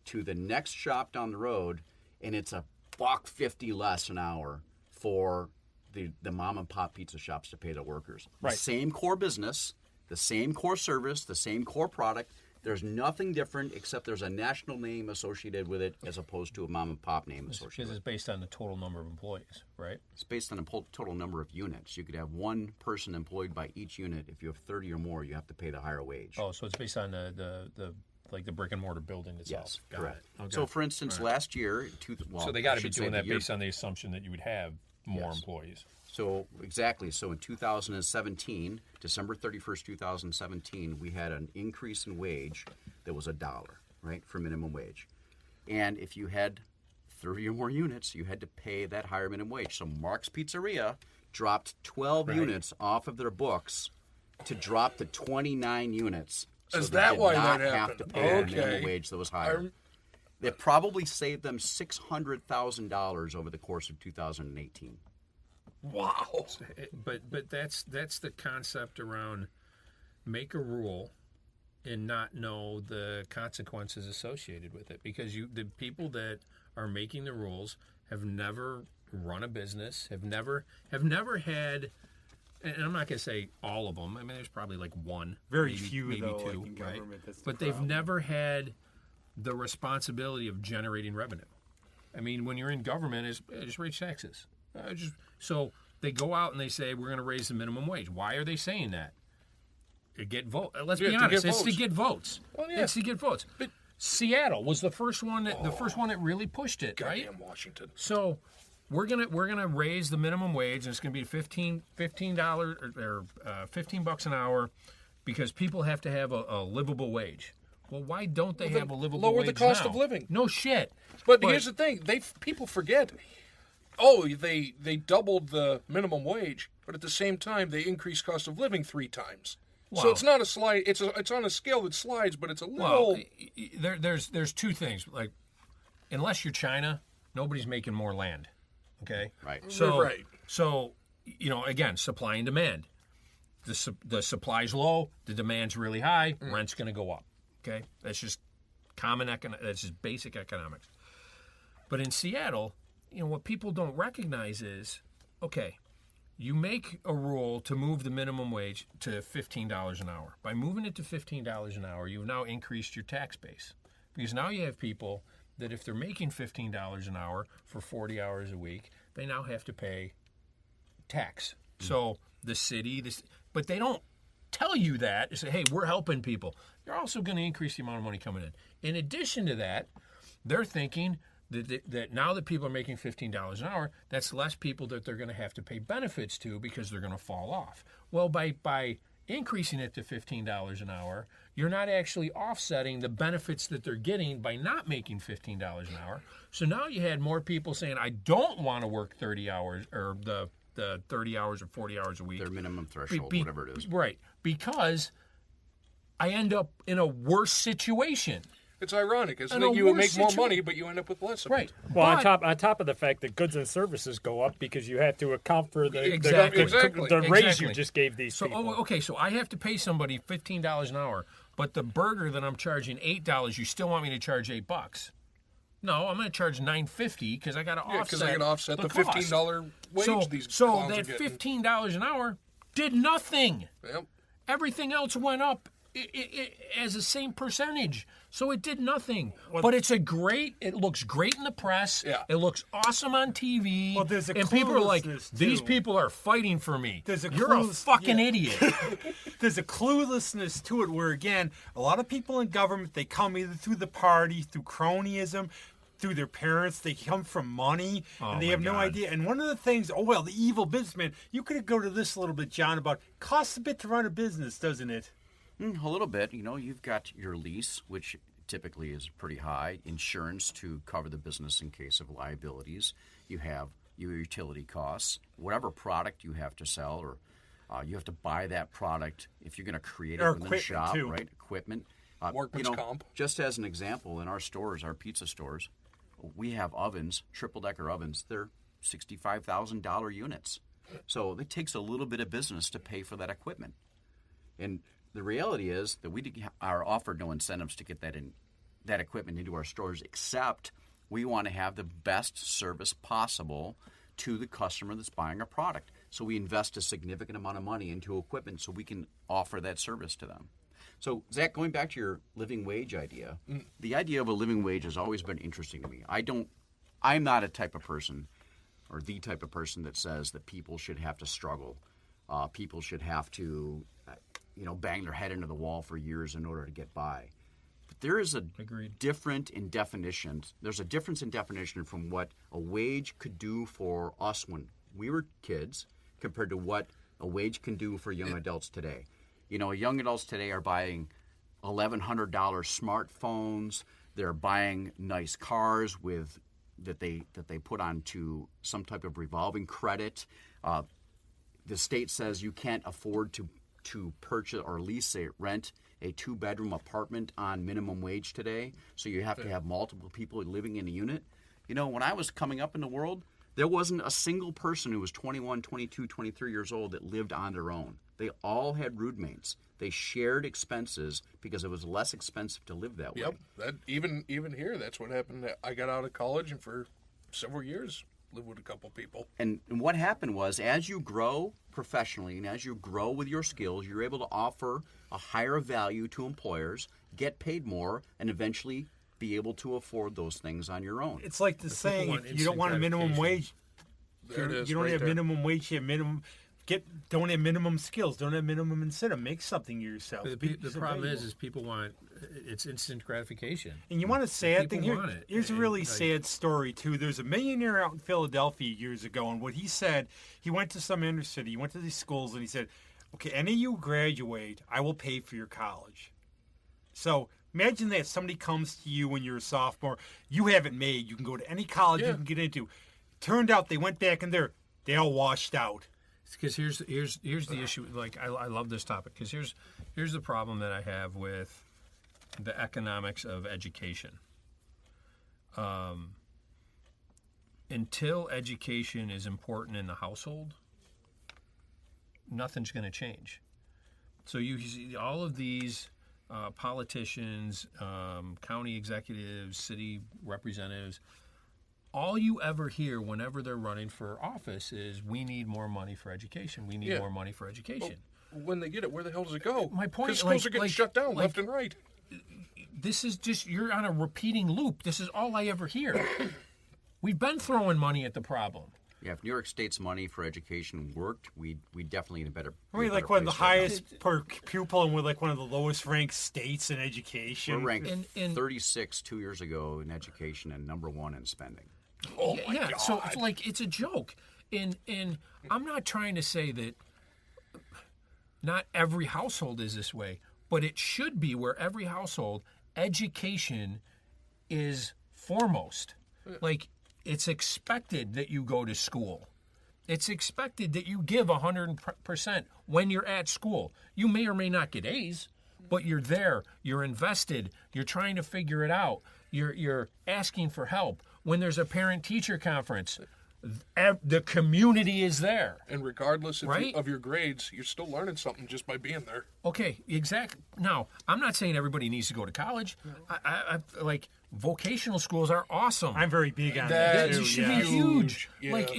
to the next shop down the road, and it's $1.50 less an hour for the mom and pop pizza shops to pay their workers. Right. The same core business, the same core service, the same core product. There's nothing different except there's a national name associated with it as opposed to a mom and pop name associated Because with it's based on the total number of employees, right? It's based on a total number of units. You could have 1 person employed by each unit. If you have 30 or more, you have to pay the higher wage. Oh, so it's based on the brick and mortar building itself. Yes, Got correct. it. Okay. So, for instance, last year, so they got to be doing that based on the assumption that you would have more employees. So, exactly. So, in 2017, December 31st, 2017, we had an increase in wage that was $1, right, for minimum wage. And if you had 30 or more units, you had to pay that higher minimum wage. So, Mark's Pizzeria dropped 12 units off of their books to drop to 29 units. So Is they that did why not that have happened? to pay a Okay. minimum wage that was higher. It probably saved them $600,000 over the course of 2018. Wow. But that's the concept around make a rule and not know the consequences associated with it, because the people that are making the rules have never run a business, have never had. And I'm not going to say all of them. I mean, there's probably like 1, Very maybe, few, maybe though, 2, like in right? government, that's the But they've problem. never had the responsibility of generating revenue. I mean, when you're in government, just raise taxes. So they go out and they say we're going to raise the minimum wage. Why are they saying that? To get vote. Let's be honest. It's to get votes. Well, yeah. It's to get votes. But Seattle was the first one that really pushed it, right? Goddamn Washington. So we're gonna raise the minimum wage, and it's gonna be $15 or $15 an hour, because people have to have a livable wage. Well, why don't they have a livable wage lower the cost now? of living. No shit. But here's the thing: people forget. Oh, they doubled the minimum wage, but at the same time they increased cost of living 3 times. So Wow. it's not a slide. It's on a scale that slides, but it's a little. Well, there's 2 things. Like, unless you're China, nobody's making more land. Okay. Right. So Right. So again, supply and demand. The supply's low, the demand's really high, rent's going to go up. Okay, that's just that's just basic economics. But in Seattle, what people don't recognize is, okay, you make a rule to move the minimum wage to $15 an hour. By moving it to $15 an hour, you've now increased your tax base, because now you have people that if they're making $15 an hour for 40 hours a week, they now have to pay tax. So the city, but they don't tell you that. They say, hey, we're helping people. You're also going to increase the amount of money coming in. In addition to that, they're thinking that now that people are making $15 an hour, that's less people that they're going to have to pay benefits to, because they're going to fall off. Well, by increasing it to $15 an hour, you're not actually offsetting the benefits that they're getting by not making $15 an hour. So now you had more people saying, I don't want to work 30 hours or the 30 hours or 40 hours a week. Their minimum threshold, whatever it is. Right. Because I end up in a worse situation. It's ironic, isn't it? You would make more money, but you end up with less of it. Well, on top of the fact that goods and services go up because you have to account for the raise you just gave these people. Okay, so I have to pay somebody $15 an hour, but the burger that I'm charging $8, you still want me to charge $8? No, I'm going to charge $9.50 because I got to offset. Because I got to offset the $15 wage these clowns So are that getting. $15 an hour did nothing. Yep. Everything else went up as the same percentage, so it did nothing. But it looks great in the press. Yeah. It looks awesome on TV. Well, there's a and people are like, cluelessness, these too. people are fighting for me. You're a clueless- fucking yeah. idiot. There's a cluelessness to it where, again, a lot of people in government, they come either through the party, through cronyism, through their parents. They come from money, and they my have no God. idea. And one of the things, the evil businessman, you could go to this a little bit, John, about costs a bit to run a business, doesn't it? A little bit. You've got your lease, which typically is pretty high, insurance to cover the business in case of liabilities. You have your utility costs, whatever product you have to sell, or you have to buy that product if you're going to create it Or within the shop, too. right? Equipment. Workman's comp. Just as an example, in our stores, our pizza stores, we have ovens, triple-decker ovens. They're $65,000 units. So it takes a little bit of business to pay for that equipment. And the reality is that we are offered no incentives to get that equipment into our stores, except we want to have the best service possible to the customer that's buying our product. So we invest a significant amount of money into equipment so we can offer that service to them. So, Zach, going back to your living wage idea, the idea of a living wage has always been interesting to me. I'm not a type of person, or the type of person that says that people should have to struggle. People should have to, bang their head into the wall for years in order to get by. But there is a difference in definition. There's a difference in definition from what a wage could do for us when we were kids compared to what a wage can do for young adults today. Young adults today are buying $1,100 smartphones. They're buying nice cars that they put onto some type of revolving credit. The state says you can't afford to purchase or rent a 2-bedroom apartment on minimum wage today. So you have to have multiple people living in a unit. When I was coming up in the world, there wasn't a single person who was 21, 22, 23 years old that lived on their own. They all had roommates. They shared expenses because it was less expensive to live that way. Yep. That even here, that's what happened. I got out of college and for several years lived with a couple people. And what happened was, as you grow professionally and as you grow with your skills, you're able to offer a higher value to employers, get paid more, and eventually be able to afford those things on your own. It's like the saying, if you don't want a minimum wage, There it is, you don't right have there. minimum wage, you have minimum... don't have minimum skills, don't have minimum incentive. Make something yourself. The problem is people want it's instant gratification. And you want a sad People thing? want it. Here's a And, really like- sad story, too. There's a millionaire out in Philadelphia years ago, and what he said, he went to some inner city, he went to these schools, and he said, okay, any of you graduate, I will pay for your college. So imagine that somebody comes to you when you're a sophomore, you have it made, you can go to any college you can get into. Turned out they went back in there, they all washed out. Because here's the issue. Like I love this topic because here's the problem that I have with the economics of education. Until education is important in the household, nothing's going to change. So you see all of these politicians, county executives, city representatives. All you ever hear whenever they're running for office is, we need more money for education. We need more money for education. When they get it, where the hell does it go? My point, Because schools are getting shut down like- left and right. This is just, you're on a repeating loop. This is all I ever hear. We've been throwing money at the problem. Yeah, if New York State's money for education worked, we definitely in a better. We're like one of the highest per pupil, and we're like one of the lowest ranked states in education. We're ranked And- 36 2 years ago in education and number 1 in spending. Oh my Yeah, God. so it's like it's a joke. And I'm not trying to say that Not every household is this way, but it should be where every household, education is foremost. Like, it's expected that you go to school. It's expected that you give 100% when you're at school. You may or may not get A's, but you're there. You're invested. You're trying to figure it out. You're asking for help. When there's a parent-teacher conference, the community is there. And regardless Right? of your grades, you're still learning something just by being there. Okay, exactly. Now, I'm not saying everybody needs to go to college. I like vocational schools are awesome. I'm very big on That that. It too, should yeah. be huge. Yeah. Like,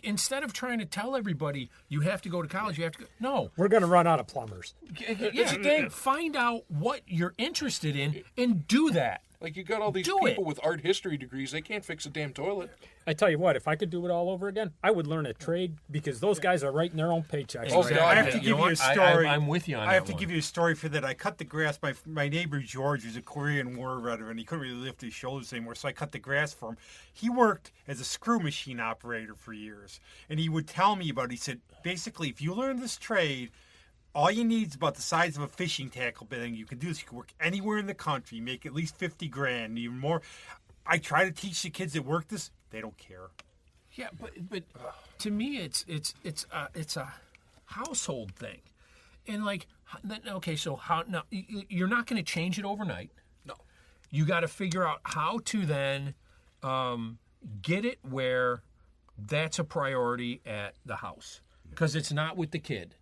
instead of trying to tell everybody you have to go to college, you have to go. No. We're going to run out of plumbers. Yeah, find out what you're interested in and do that. Like, you got all these Do people it. with art history degrees. They can't fix a damn toilet. I tell you what, if I could do it all over again, I would learn a trade because those guys are writing their own paychecks. Oh, right God. I now. have to You give know you a what? story. I'm with you on I have that to one. give you a story for that. I cut the grass. My neighbor George was a Korean War veteran. He couldn't really lift his shoulders anymore, so I cut the grass for him. He worked as a screw machine operator for years, and he would tell me about it. He said, basically, if you learn this trade, all you need is about the size of a fishing tackle thing. You can do this. You can work anywhere in the country, make at least 50 grand, even more. I try to teach the kids that work this. They don't care. Yeah, but to me, it's a household thing, and like, okay, so how now? You're not going to change it overnight. No. You got to figure out how to then get it where that's a priority at the house, because it's not with the kid.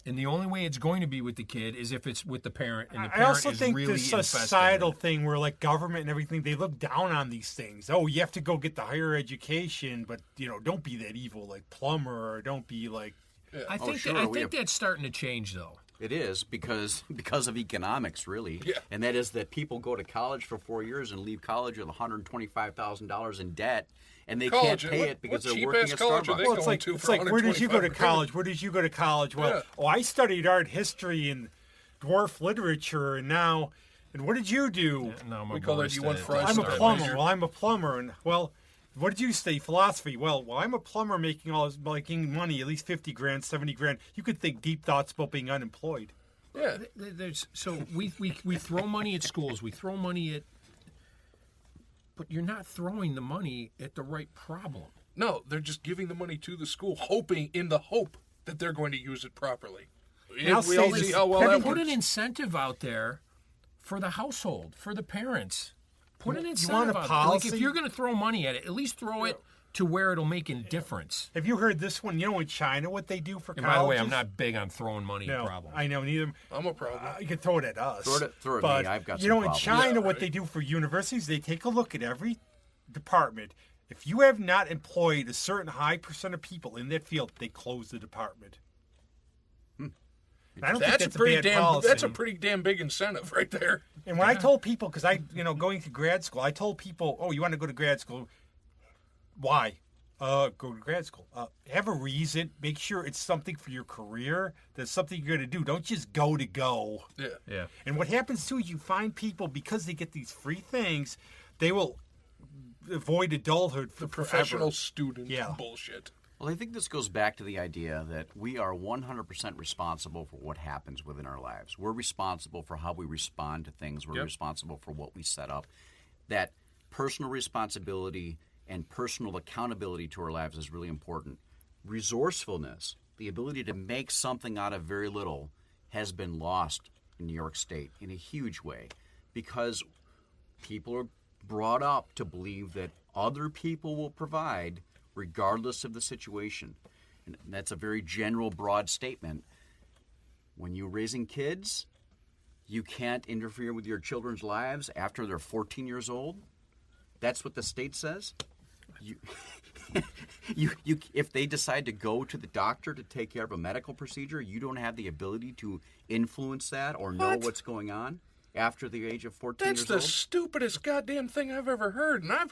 And the only way it's going to be with the kid is if it's with the parent, and the I parent also is think really there's a invested in societal it. thing where, like, government and everything, they look down on these things. Oh, you have to go get the higher education, but, don't be that evil, like plumber, or don't be like. I think sure, I we think have- that's starting to change, though. It is because of economics, really. Yeah. And that is that people go to college for 4 years and leave college with $125,000 in debt, and they College, can't pay what- it because what they're working cheap-ass at college are Starbucks. they Well, going it's like, to it's for like where did you go to 125 college? Where did you go to college? Well, Yeah. I studied art history and dwarf literature, and now, and what did you do? No, my We call that boys you did want it. fries. I'm a Star plumber. major. Well, I'm a plumber, and well, what did you study? Philosophy. Well, I'm a plumber making making money, at least 50 grand, 70 grand. You could think deep thoughts about being unemployed. Yeah. So we throw money at schools. We throw money at, but you're not throwing the money at the right problem. No, they're just giving the money to the school, in the hope that they're going to use it properly. I'll We say all this, see how well having that Put works. an incentive out there for the household, for the parents. Put an You incentive want a out there. Like, policy? if you're going to throw money at it, at least throw it to where it'll make a difference. Have you heard this one? In China, what they do for And colleges? by the way, I'm not big on throwing money No, at problems. I know neither. I'm a problem. You can throw it at us. Throw it at but, me. I've got in some problems. China, Yeah, what right. they do for universities, they take a look at every department. If you have not employed a certain high percent of people in that field, they close the department. I don't think that's a bad policy. That's a pretty damn big incentive right there. And when I told people, because going to grad school, I told people, oh, you want to go to grad school? Why? Go to grad school. Have a reason. Make sure it's something for your career. That's something you're going to do. Don't just go to go. Yeah. Yeah. And what happens too is you find people, because they get these free things, they will avoid adulthood for The professional forever. student Yeah. bullshit. Well, I think this goes back to the idea that we are 100% responsible for what happens within our lives. We're responsible for how we respond to things. We're responsible for what we set up. That personal responsibility and personal accountability to our lives is really important. Resourcefulness, the ability to make something out of very little, has been lost in New York State in a huge way because people are brought up to believe that other people will provide regardless of the situation. And that's a very general, broad statement. When you're raising kids, you can't interfere with your children's lives after they're 14 years old. That's what the state says. If they decide to go to the doctor to take care of a medical procedure, you don't have the ability to influence that or know What? what's going on after the age of 14 That's years the old. stupidest goddamn thing I've ever heard, and I've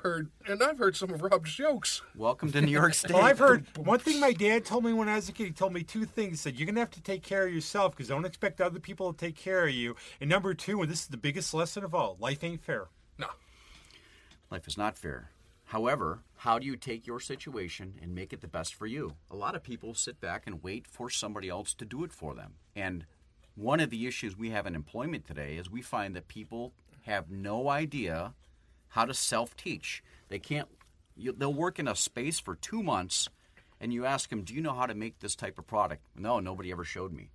heard some of Rob's jokes. Welcome to New York State. Well, I've heard one thing my dad told me when I was a kid. He told me two things. He said, you're going to have to take care of yourself because don't expect other people to take care of you. And number two, and this is the biggest lesson of all, life ain't fair. No. Life is not fair. However, how do you take your situation and make it the best for you? A lot of people sit back and wait for somebody else to do it for them. And one of the issues we have in employment today is we find that people have no idea how to self-teach. They can't. They'll work in a space for 2 months, and you ask them, do you know how to make this type of product? No, nobody ever showed me.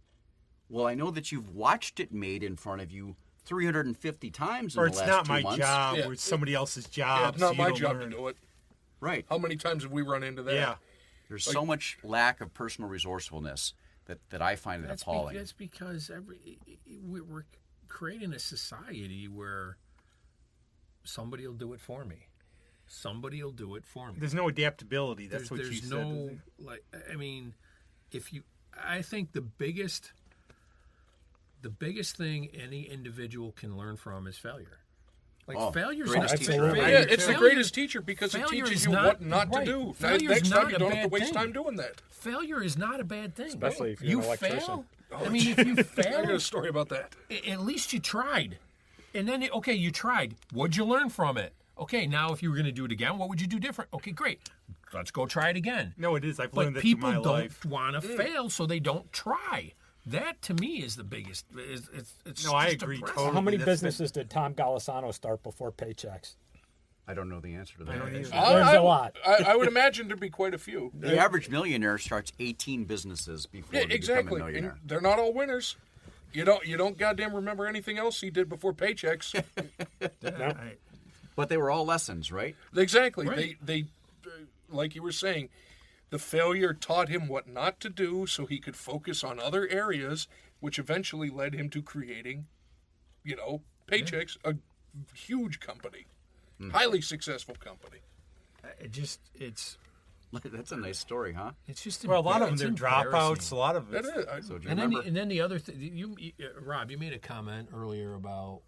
Well, I know that you've watched it made in front of you 350 times in the last 2 months. Or it's not my job, or it's somebody else's job. Yeah, it's not so my job to do it. Right. How many times have we run into that? Yeah. There's so much lack of personal resourcefulness that I find it appalling. That's because we're creating a society where somebody will do it for me. Somebody will do it for me. There's no adaptability. That's what you said. There's no, like, I mean, I think the biggest thing any individual can learn from is failure. Like, failure's not absolutely. Yeah, it's the greatest teacher because it teaches you what not to do. Next time you don't have to waste time doing that. Failure is not a bad thing. Especially if you're an electrician. Fail. I mean, if you fail, I got a story about that. At least you tried. And then, okay, you tried. What'd you learn from it? Okay, now if you were going to do it again, what would you do different? Okay, great. Let's go try it again. No, it is. I've learned But that through people my don't life. want to fail, so they don't try. That, to me, is the biggest. It's No, I just agree depressing. totally. How many That's businesses did Tom Golisano start before Paychecks? I don't know the answer to that. There's a lot. I would imagine there'd be quite a few. The average millionaire starts 18 businesses before they become a Exactly. millionaire. And they're not all winners. You don't goddamn remember anything else he did before paychecks. But they were all lessons, right? Exactly. Right. They like you were saying, the failure taught him what not to do so he could focus on other areas, which eventually led him to creating, Paychecks, a huge company, highly successful company. It's That's a nice story, huh? just Well, a lot of them, it's they're dropouts. embarrassing. A lot of That it. is. So do you And remember? then the other thing, Rob, you made a comment earlier about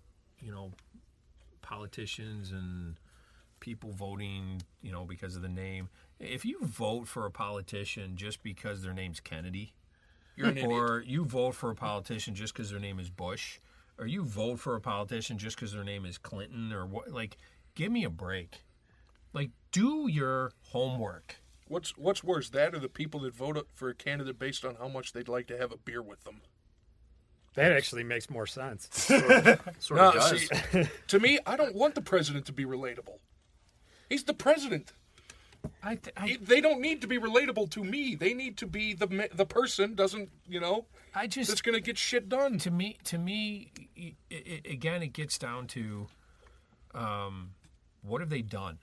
politicians and people voting, because of the name. If you vote for a politician just because their name's Kennedy, You're an idiot. or you vote for a politician just because their name is Bush, or you vote for a politician just because their name is Clinton, or what? Like, give me a break. Like, do your homework. What's worse, that or the people that vote for a candidate based on how much they'd like to have a beer with them? That actually makes more sense. Sort of does. See, to me, I don't want the president to be relatable. He's the president. They don't need to be relatable to me. They need to be the person that's going to get shit done. To me, it gets down to what have they done?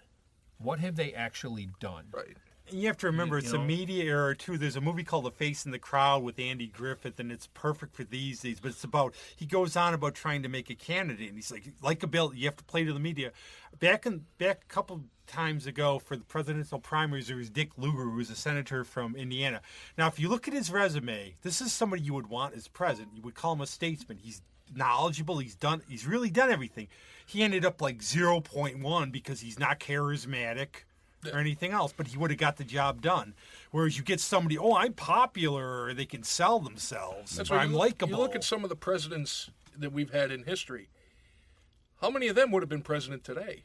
What have they actually done? Right. You have to remember, it's a media era, too. There's a movie called The Face in the Crowd with Andy Griffith, and it's perfect for these days. But it's about, he goes on about trying to make a candidate, and he's like a bill, you have to play to the media. Back a couple times ago for the presidential primaries, there was Dick Lugar, who was a senator from Indiana. Now, if you look at his resume, this is somebody you would want as president. You would call him a statesman. He's knowledgeable. He's really done everything. He ended up like 0.1 because he's not charismatic or anything else, but he would have got the job done. Whereas you get somebody, I'm popular, or they can sell themselves, or I'm likable. You look at some of the presidents that we've had in history. How many of them would have been president today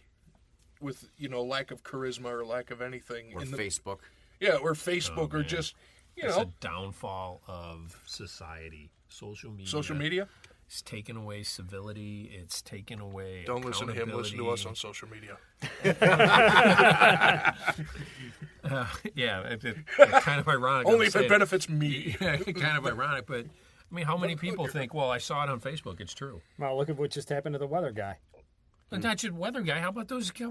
with, lack of charisma or lack of anything? Or Facebook. Yeah, or Facebook, or just, It's a downfall of society. Social media. It's taken away civility. It's taken away. Don't listen to him. Listen to us on social media. It's kind of ironic. Only if it benefits me. Kind of ironic, but I mean, how many people think, well, I saw it on Facebook, it's true? Well, look at what just happened to the weather guy. But not just weather guy. How about those? How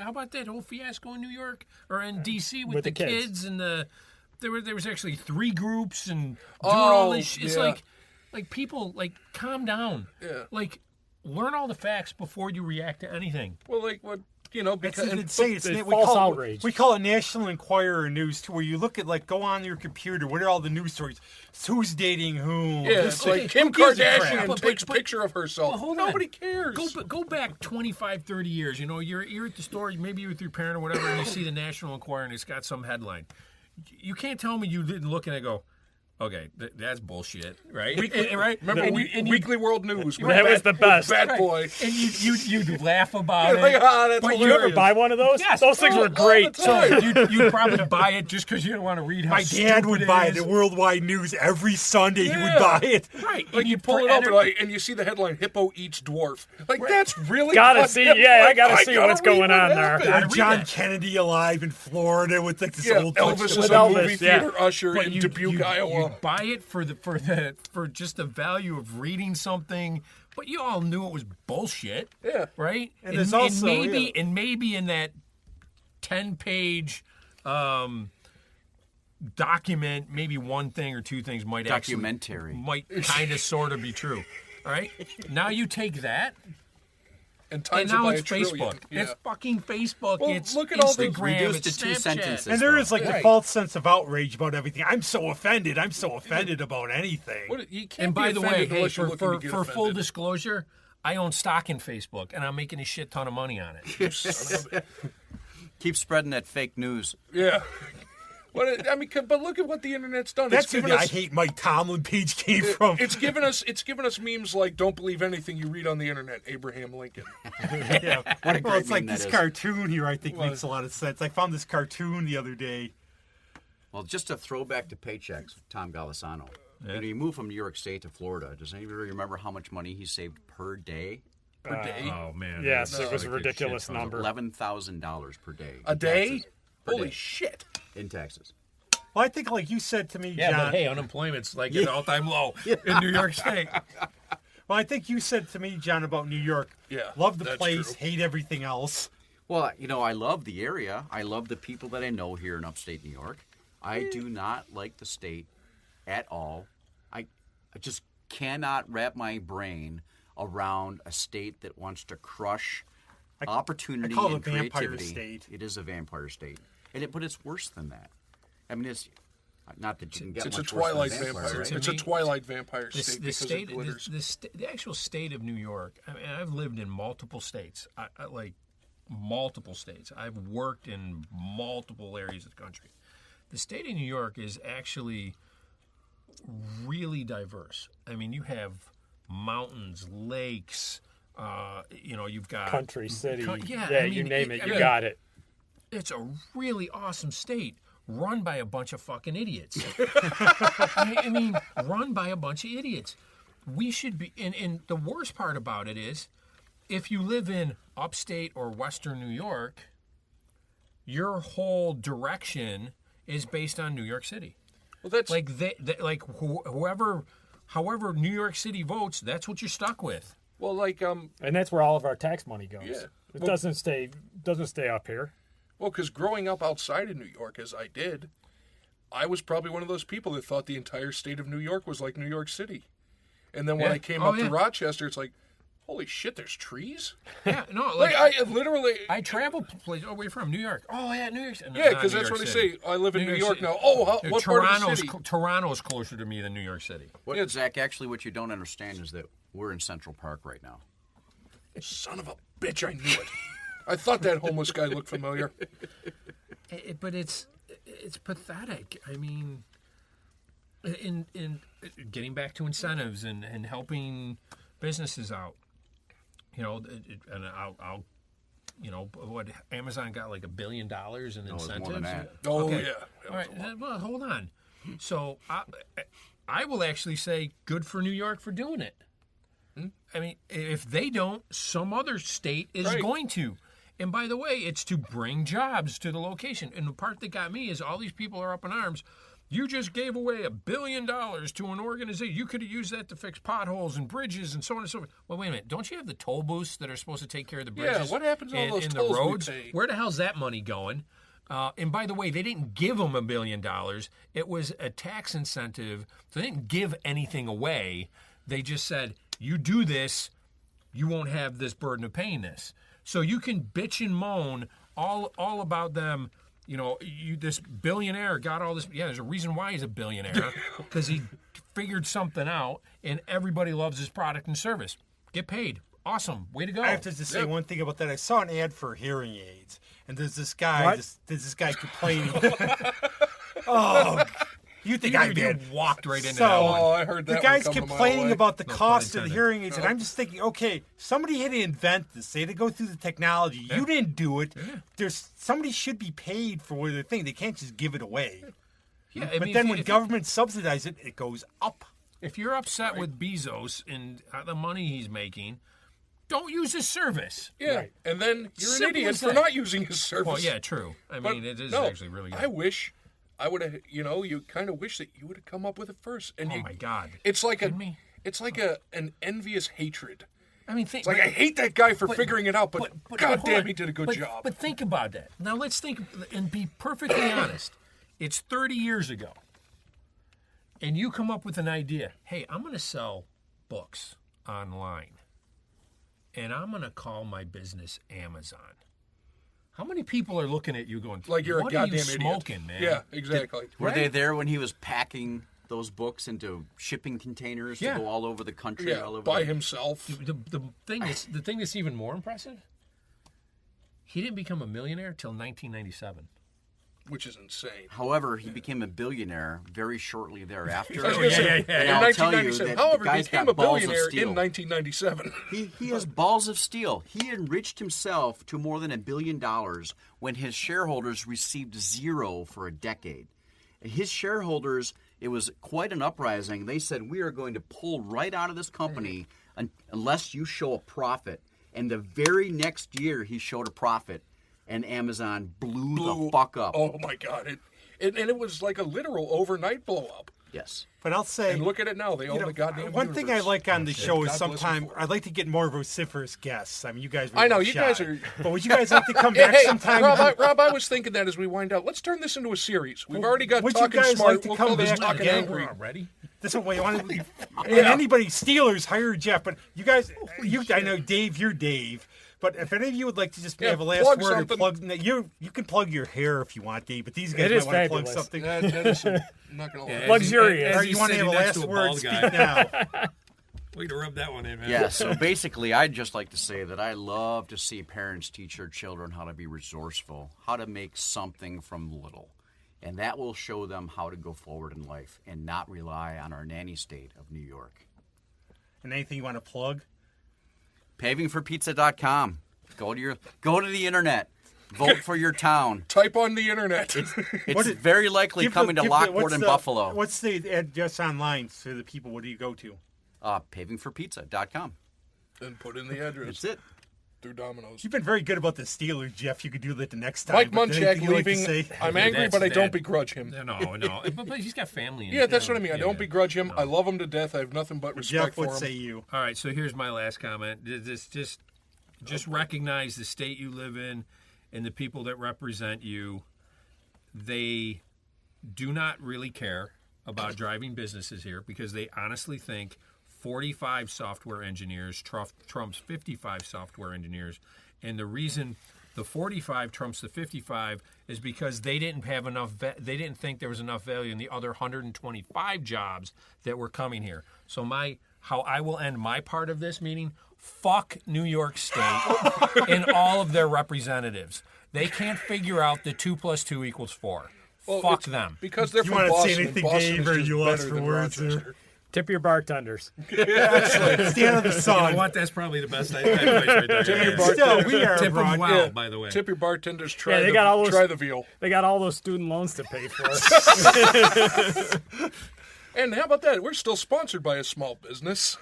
about that whole fiasco in New York or in D.C. with the kids and there was actually 3 groups and doing all this. It's like people, calm down. Yeah. Like, learn all the facts before you react to anything. Well, because false outrage. We call it National Enquirer news, too, where you look at, go on your computer, what are all the news stories? Who's dating whom? Yeah, it's like Kim Kardashian takes a picture of herself. Well, Nobody cares. Go back 25, 30 years. You're at the store, maybe you're with your parent or whatever, and you see the National Enquirer and it's got some headline. You can't tell me you didn't look and go, Okay, that's bullshit, right? Right? Remember Weekly World News? That was the best. Bat Boy. And you'd laugh about it. Like, that's But You ever buy one of those? Yes. Those things were great. All the time. So you'd probably buy it just because you didn't want to read how My dad would buy it is. at Worldwide News every Sunday. He would Yeah. buy it. Right. Like you pull it up and you see the headline, Hippo eats dwarf. Like, that's really Gotta see, goddamn yeah, I funny. gotta see what's read going what on there. happened. Gotta read John that. Kennedy alive in Florida with like this Yeah, old Elvis is With a Elvis, movie yeah. theater usher But in you- Dubuque, you Iowa. buy it for just the value of reading something, but you all knew it was bullshit. Yeah. Right? And there's also, maybe yeah. maybe in that 10-page document, maybe one thing or two things might Documentary. might kind of sort of be true. All right? Now you take that, And and times now it by it's a trillion. Facebook. Yeah. It's fucking Facebook. Well, it's look at all the- Instagram. Reduced it's to two Snapchat. sentences. And there is like the Right. false sense of outrage about everything. I'm so offended. I'm so offended about anything. What, you can't And be by the way, offended hey, unless you're for looking to get full offended. disclosure, I own stock in Facebook, and I'm making a shit ton of money on it. Son of a- Keep spreading that fake news. Yeah. I mean, but look at what the internet's done. That's It's where given the I us. hate Mike Tomlin page came from. It's given us memes like "Don't believe anything you read on the internet." Abraham Lincoln. Yeah. What a Well, great it's like meme that this is. cartoon here. I think makes a lot of sense. I found this cartoon the other day. Well, just a throwback to paychecks, Tom Golisano. You know, you move from New York State to Florida. Does anybody remember how much money he saved per day? Per day. Oh man! Yes, that's it was a like ridiculous shit ton of- number. $11,000 per day. A in day? taxes. Per Holy day shit! in taxes. Well, I think like you said to me, Yeah, John. but hey, unemployment's like at an all-time low in New York State. Well, I think you said to me, John, about New York. Yeah, Love the that's place, true. hate everything else. Well, you know, I love the area. I love the people that I know here in upstate New York. I do not like the state at all. I just cannot wrap my brain around a state that wants to crush opportunity I call it and a vampire creativity. state. It is a vampire state, but it's worse than that. I mean, it's not that you can get It's a much worse than twilight vampire, vampire. right? It's a me, twilight vampire The, state the because state, it glitters. the actual state of New York. I mean, I've lived in multiple states. I like multiple states. I've worked in multiple areas of the country. The state of New York is actually really diverse. I mean, you have mountains, lakes. You've got Country, city. yeah, Yeah, I you mean, name it, I you mean, got it. It's a really awesome state run by a bunch of fucking idiots. I mean, run by a bunch of idiots. We should be, and the worst part about it is, if you live in upstate or western New York, your whole direction is based on New York City. Well, that's Like however New York City votes, that's what you're stuck with. And that's where all of our tax money goes. Yeah. It Well- doesn't stay up here. Well, because growing up outside of New York, as I did, I was probably one of those people that thought the entire state of New York was like New York City. And then when Yeah. I came Oh, up yeah. to Rochester, it's like, holy shit, there's trees? Yeah, no, Like, I literally... I travel places away from New York. Oh yeah, New York City. No, yeah, not because New that's York what City. they say. I live in New York City. now. Oh, what part of the Toronto's city? Toronto's closer to me than New York City. What, Zach, actually, what you don't understand is that we're in Central Park right now. Son of a bitch, I knew it. I thought that homeless guy looked familiar. But it's pathetic. I mean, in getting back to incentives and helping businesses out, and I'll what Amazon got like $1 billion in it was incentives. more than that. Oh, Okay. yeah. All right. Well, hold on. So I will actually say good for New York for doing it. I mean, if they don't, some other state is Right. going to. And by the way, it's to bring jobs to the location. And the part that got me is all these people are up in arms. You just gave away $1 billion to an organization. You could have used that to fix potholes and bridges and so on and so forth. Well, wait a minute. Don't you have the toll booths that are supposed to take care of the Yeah, bridges? what happens to all those and tolls the we roads? pay? Where the hell's that money going? And by the way, they didn't give them $1 billion. It was a tax incentive. So they didn't give anything away. They just said, you do this, you won't have this burden of paying this. So you can bitch and moan all about them. You know, this billionaire got all this. Yeah, there's a reason why he's a billionaire, because he figured something out, and everybody loves his product and service. Get paid. Awesome. Way to go. I have to just say one thing about that. I saw an ad for hearing aids, and there's this guy. What? There's this guy complaining. Oh, You think I did? You walked right into So, that one. Oh, I heard that. The guy's one come a mile complaining away. about the No pun cost of the intended. hearing aids, and I'm just thinking, okay, somebody had to invent this. They had to go through the technology. You didn't do it. There's somebody should be paid for what they're thinking. They can't just give it away. Yeah, I But mean, then if when you- government subsidizes it, it goes up. If you're upset with Bezos and the money he's making, don't use his service. Yeah, Right. and then you're Simple an idiot as for that. not using his service. Well, yeah, true. I But mean, it is no, actually really good. I wish I would have. You kind of wish that you would have come up with it first. And Oh you, my God! It's like Kidding me? an envious hatred. I mean, think, It's like I hate that guy for figuring it out, but, but God hold damn, on. he did a good But- job. But think about that. Now let's think and be perfectly honest. It's 30 years ago, and you come up with an idea. Hey, I'm going to sell books online, and I'm going to call my business Amazon. How many people are looking at you going, Like you're what a are goddamn you smoking, idiot. man? Yeah, exactly. Were they there when he was packing those books into shipping containers Yeah. to go all over the country? Yeah, all over by the- himself. The thing that's even more impressive, he didn't become a millionaire till 1997. Which is insane. However, he became a billionaire very shortly thereafter. I was gonna say, yeah, And in I'll tell you 1997. that However, the he guy's became got a balls of billionaire steel. in 1997. He has balls of steel. He enriched himself to more than $1 billion when his shareholders received zero for a decade. And his shareholders, it was quite an uprising. They said, we are going to pull right out of this company unless you show a profit. And the very next year, he showed a profit, and Amazon blew the fuck up. Oh my God! And it was like a literal overnight blow up. Yes. But I'll say, And look at it now; they own the goddamn. one thing I universe. like on the show is God bless sometimes them for it. I'd like to get more vociferous guests. I mean, you guys. Were I know, really you shy. guys are- But would you guys like to come Yeah, back hey, sometime? Rob, I was thinking that as we wind out, let's turn this into a series. We've already got would you talking guys smart. like to we'll come call this back talking again? angry. Ready? This way, when anybody Steelers hire Jeff, but you guys, I know Dave, you're Dave. But if any of you would like to just Yeah, have a last plug word something. or plug, you can plug your hair if you want, Dave. But these guys It might is want to plug fabulous. something. That is, I'm not gonna lie. Yeah, Luxurious. Or As you want to have a sitting next last to a word? bald Speak guy. now. Way to rub that one in, man. Yeah, so basically, I'd just like to say that I love to see parents teach their children how to be resourceful, how to make something from little. And that will show them how to go forward in life and not rely on our nanny state of New York. And anything you want to plug? Pavingforpizza.com. Go to the internet. Vote for your town. Type on the internet. It's very likely coming to Lockport and Buffalo. What's the address online so the people? What do you go to? Pavingforpizza.com. and put in the address That's it. through Domino's. You've been very good about the Steelers, Jeff. You could do that the next time. Mike but Munchak anything you'd like to leaving. say? I'm angry, That's but I don't that. begrudge him. No. But he's got family. Yeah, that's what I mean. I don't Yeah. begrudge him. I love him to death. I have nothing but respect Jeff for would him. say you. All right, so here's my last comment. Just recognize the state you live in and the people that represent you. They do not really care about driving businesses here because they honestly think 45 software engineers trumps 55 software engineers. And the reason the 45 trumps the 55 is because they didn't have enough. They didn't think there was enough value in the other 125 jobs that were coming here. So how I will end my part of this meeting: fuck New York State and all of their representatives. They can't figure out that 2 + 2 = 4. Well, Fuck it's them. Because they're You from wanna say Boston. anything, and Boston Dave, is or just you lost better for than words there? Rochester. Tip your bartenders. Stand on the You know sun. what? That's probably the best advice right there. Tip your Yeah. bartender. Still, we are Tip them abroad. well, Yeah. by the way. Tip your bartenders. Try, they got all those- try the veal. They got all those student loans to pay for. And how about that? We're still sponsored by a small business,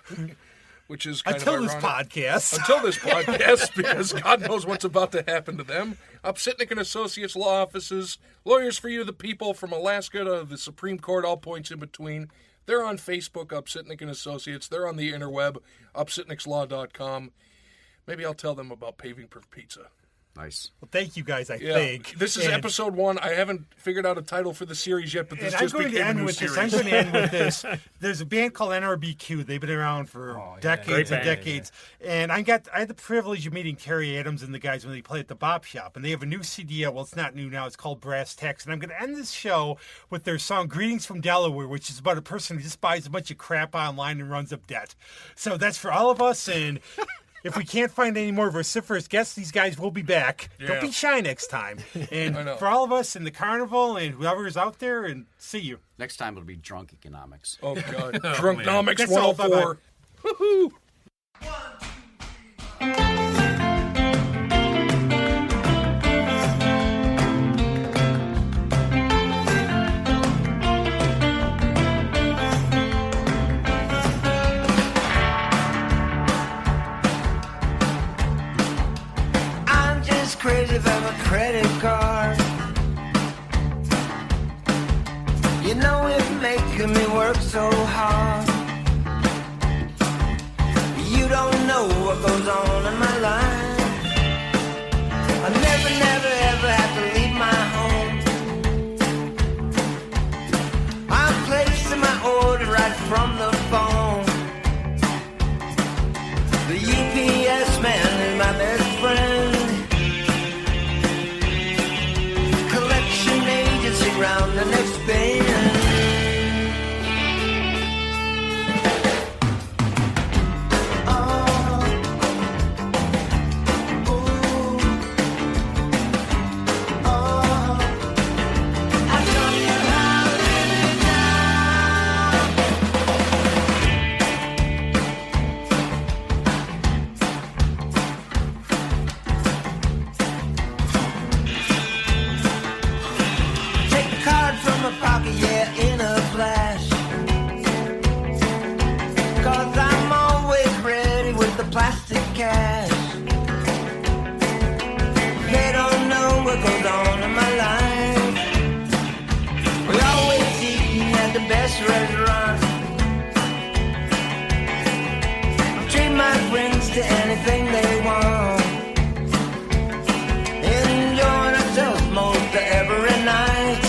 which is kind Until of this ironic. podcast. Until this podcast, because God knows what's about to happen to them. Upsitnik and Associates law offices, lawyers for you, the people, from Alaska to the Supreme Court, all points in between. They're on Facebook, Upsitnik and Associates. They're on the interweb, upsitnikslaw.com. Maybe I'll tell them about Paving for Pizza. Nice. Well, thank you guys, I Yeah, think. this is And- episode 1. I haven't figured out a title for the series yet, but this And I'm just going to became a end new with this. series. I'm going to end with this. There's a band called NRBQ. They've been around for decades and band. decades. And I had the privilege of meeting Terry Adams and the guys when they play at the Bop Shop. And they have a new CD out. Well, it's not new now. It's called Brass Tacks. And I'm going to end this show with their song "Greetings from Delaware," which is about a person who just buys a bunch of crap online and runs up debt. So that's for all of us. And if we can't find any more vociferous guests, these guys will be back. Yeah. Don't be shy next time. And I know. for all of us in the carnival and whoever's out there, and see you. Next time it'll be drunk economics. Oh, God. Drunknomics That's all. 104. Woohoo! I'm just crazy about my credit card. You know it's making me work so hard. You don't know what goes on in my life. I never, never, ever have to leave my home. I'm placing my order right from the phone. The UPS man is my best friend. Collection agency round the next bend. Plastic cash. They don't know what goes on in my life. We always eat at the best restaurant. I treat my friends to anything they want. Enjoying ourselves most every night.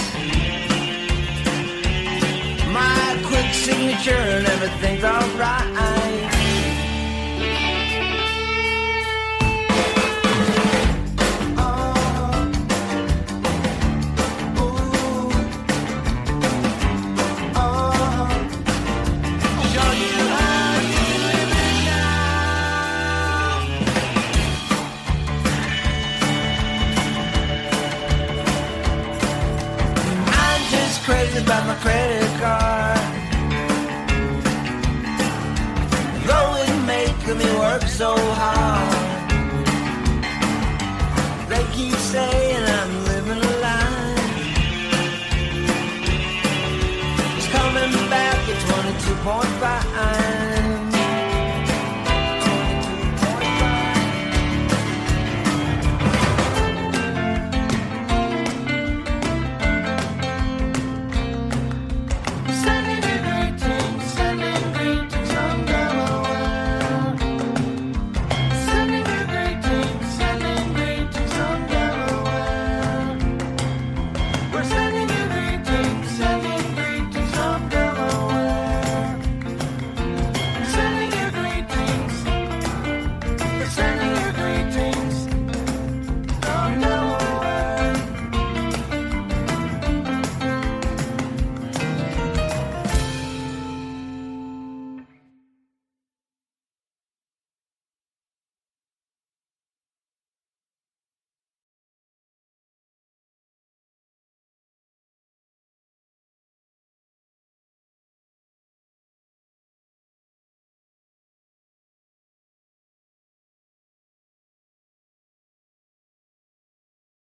My quick signature and everything's alright.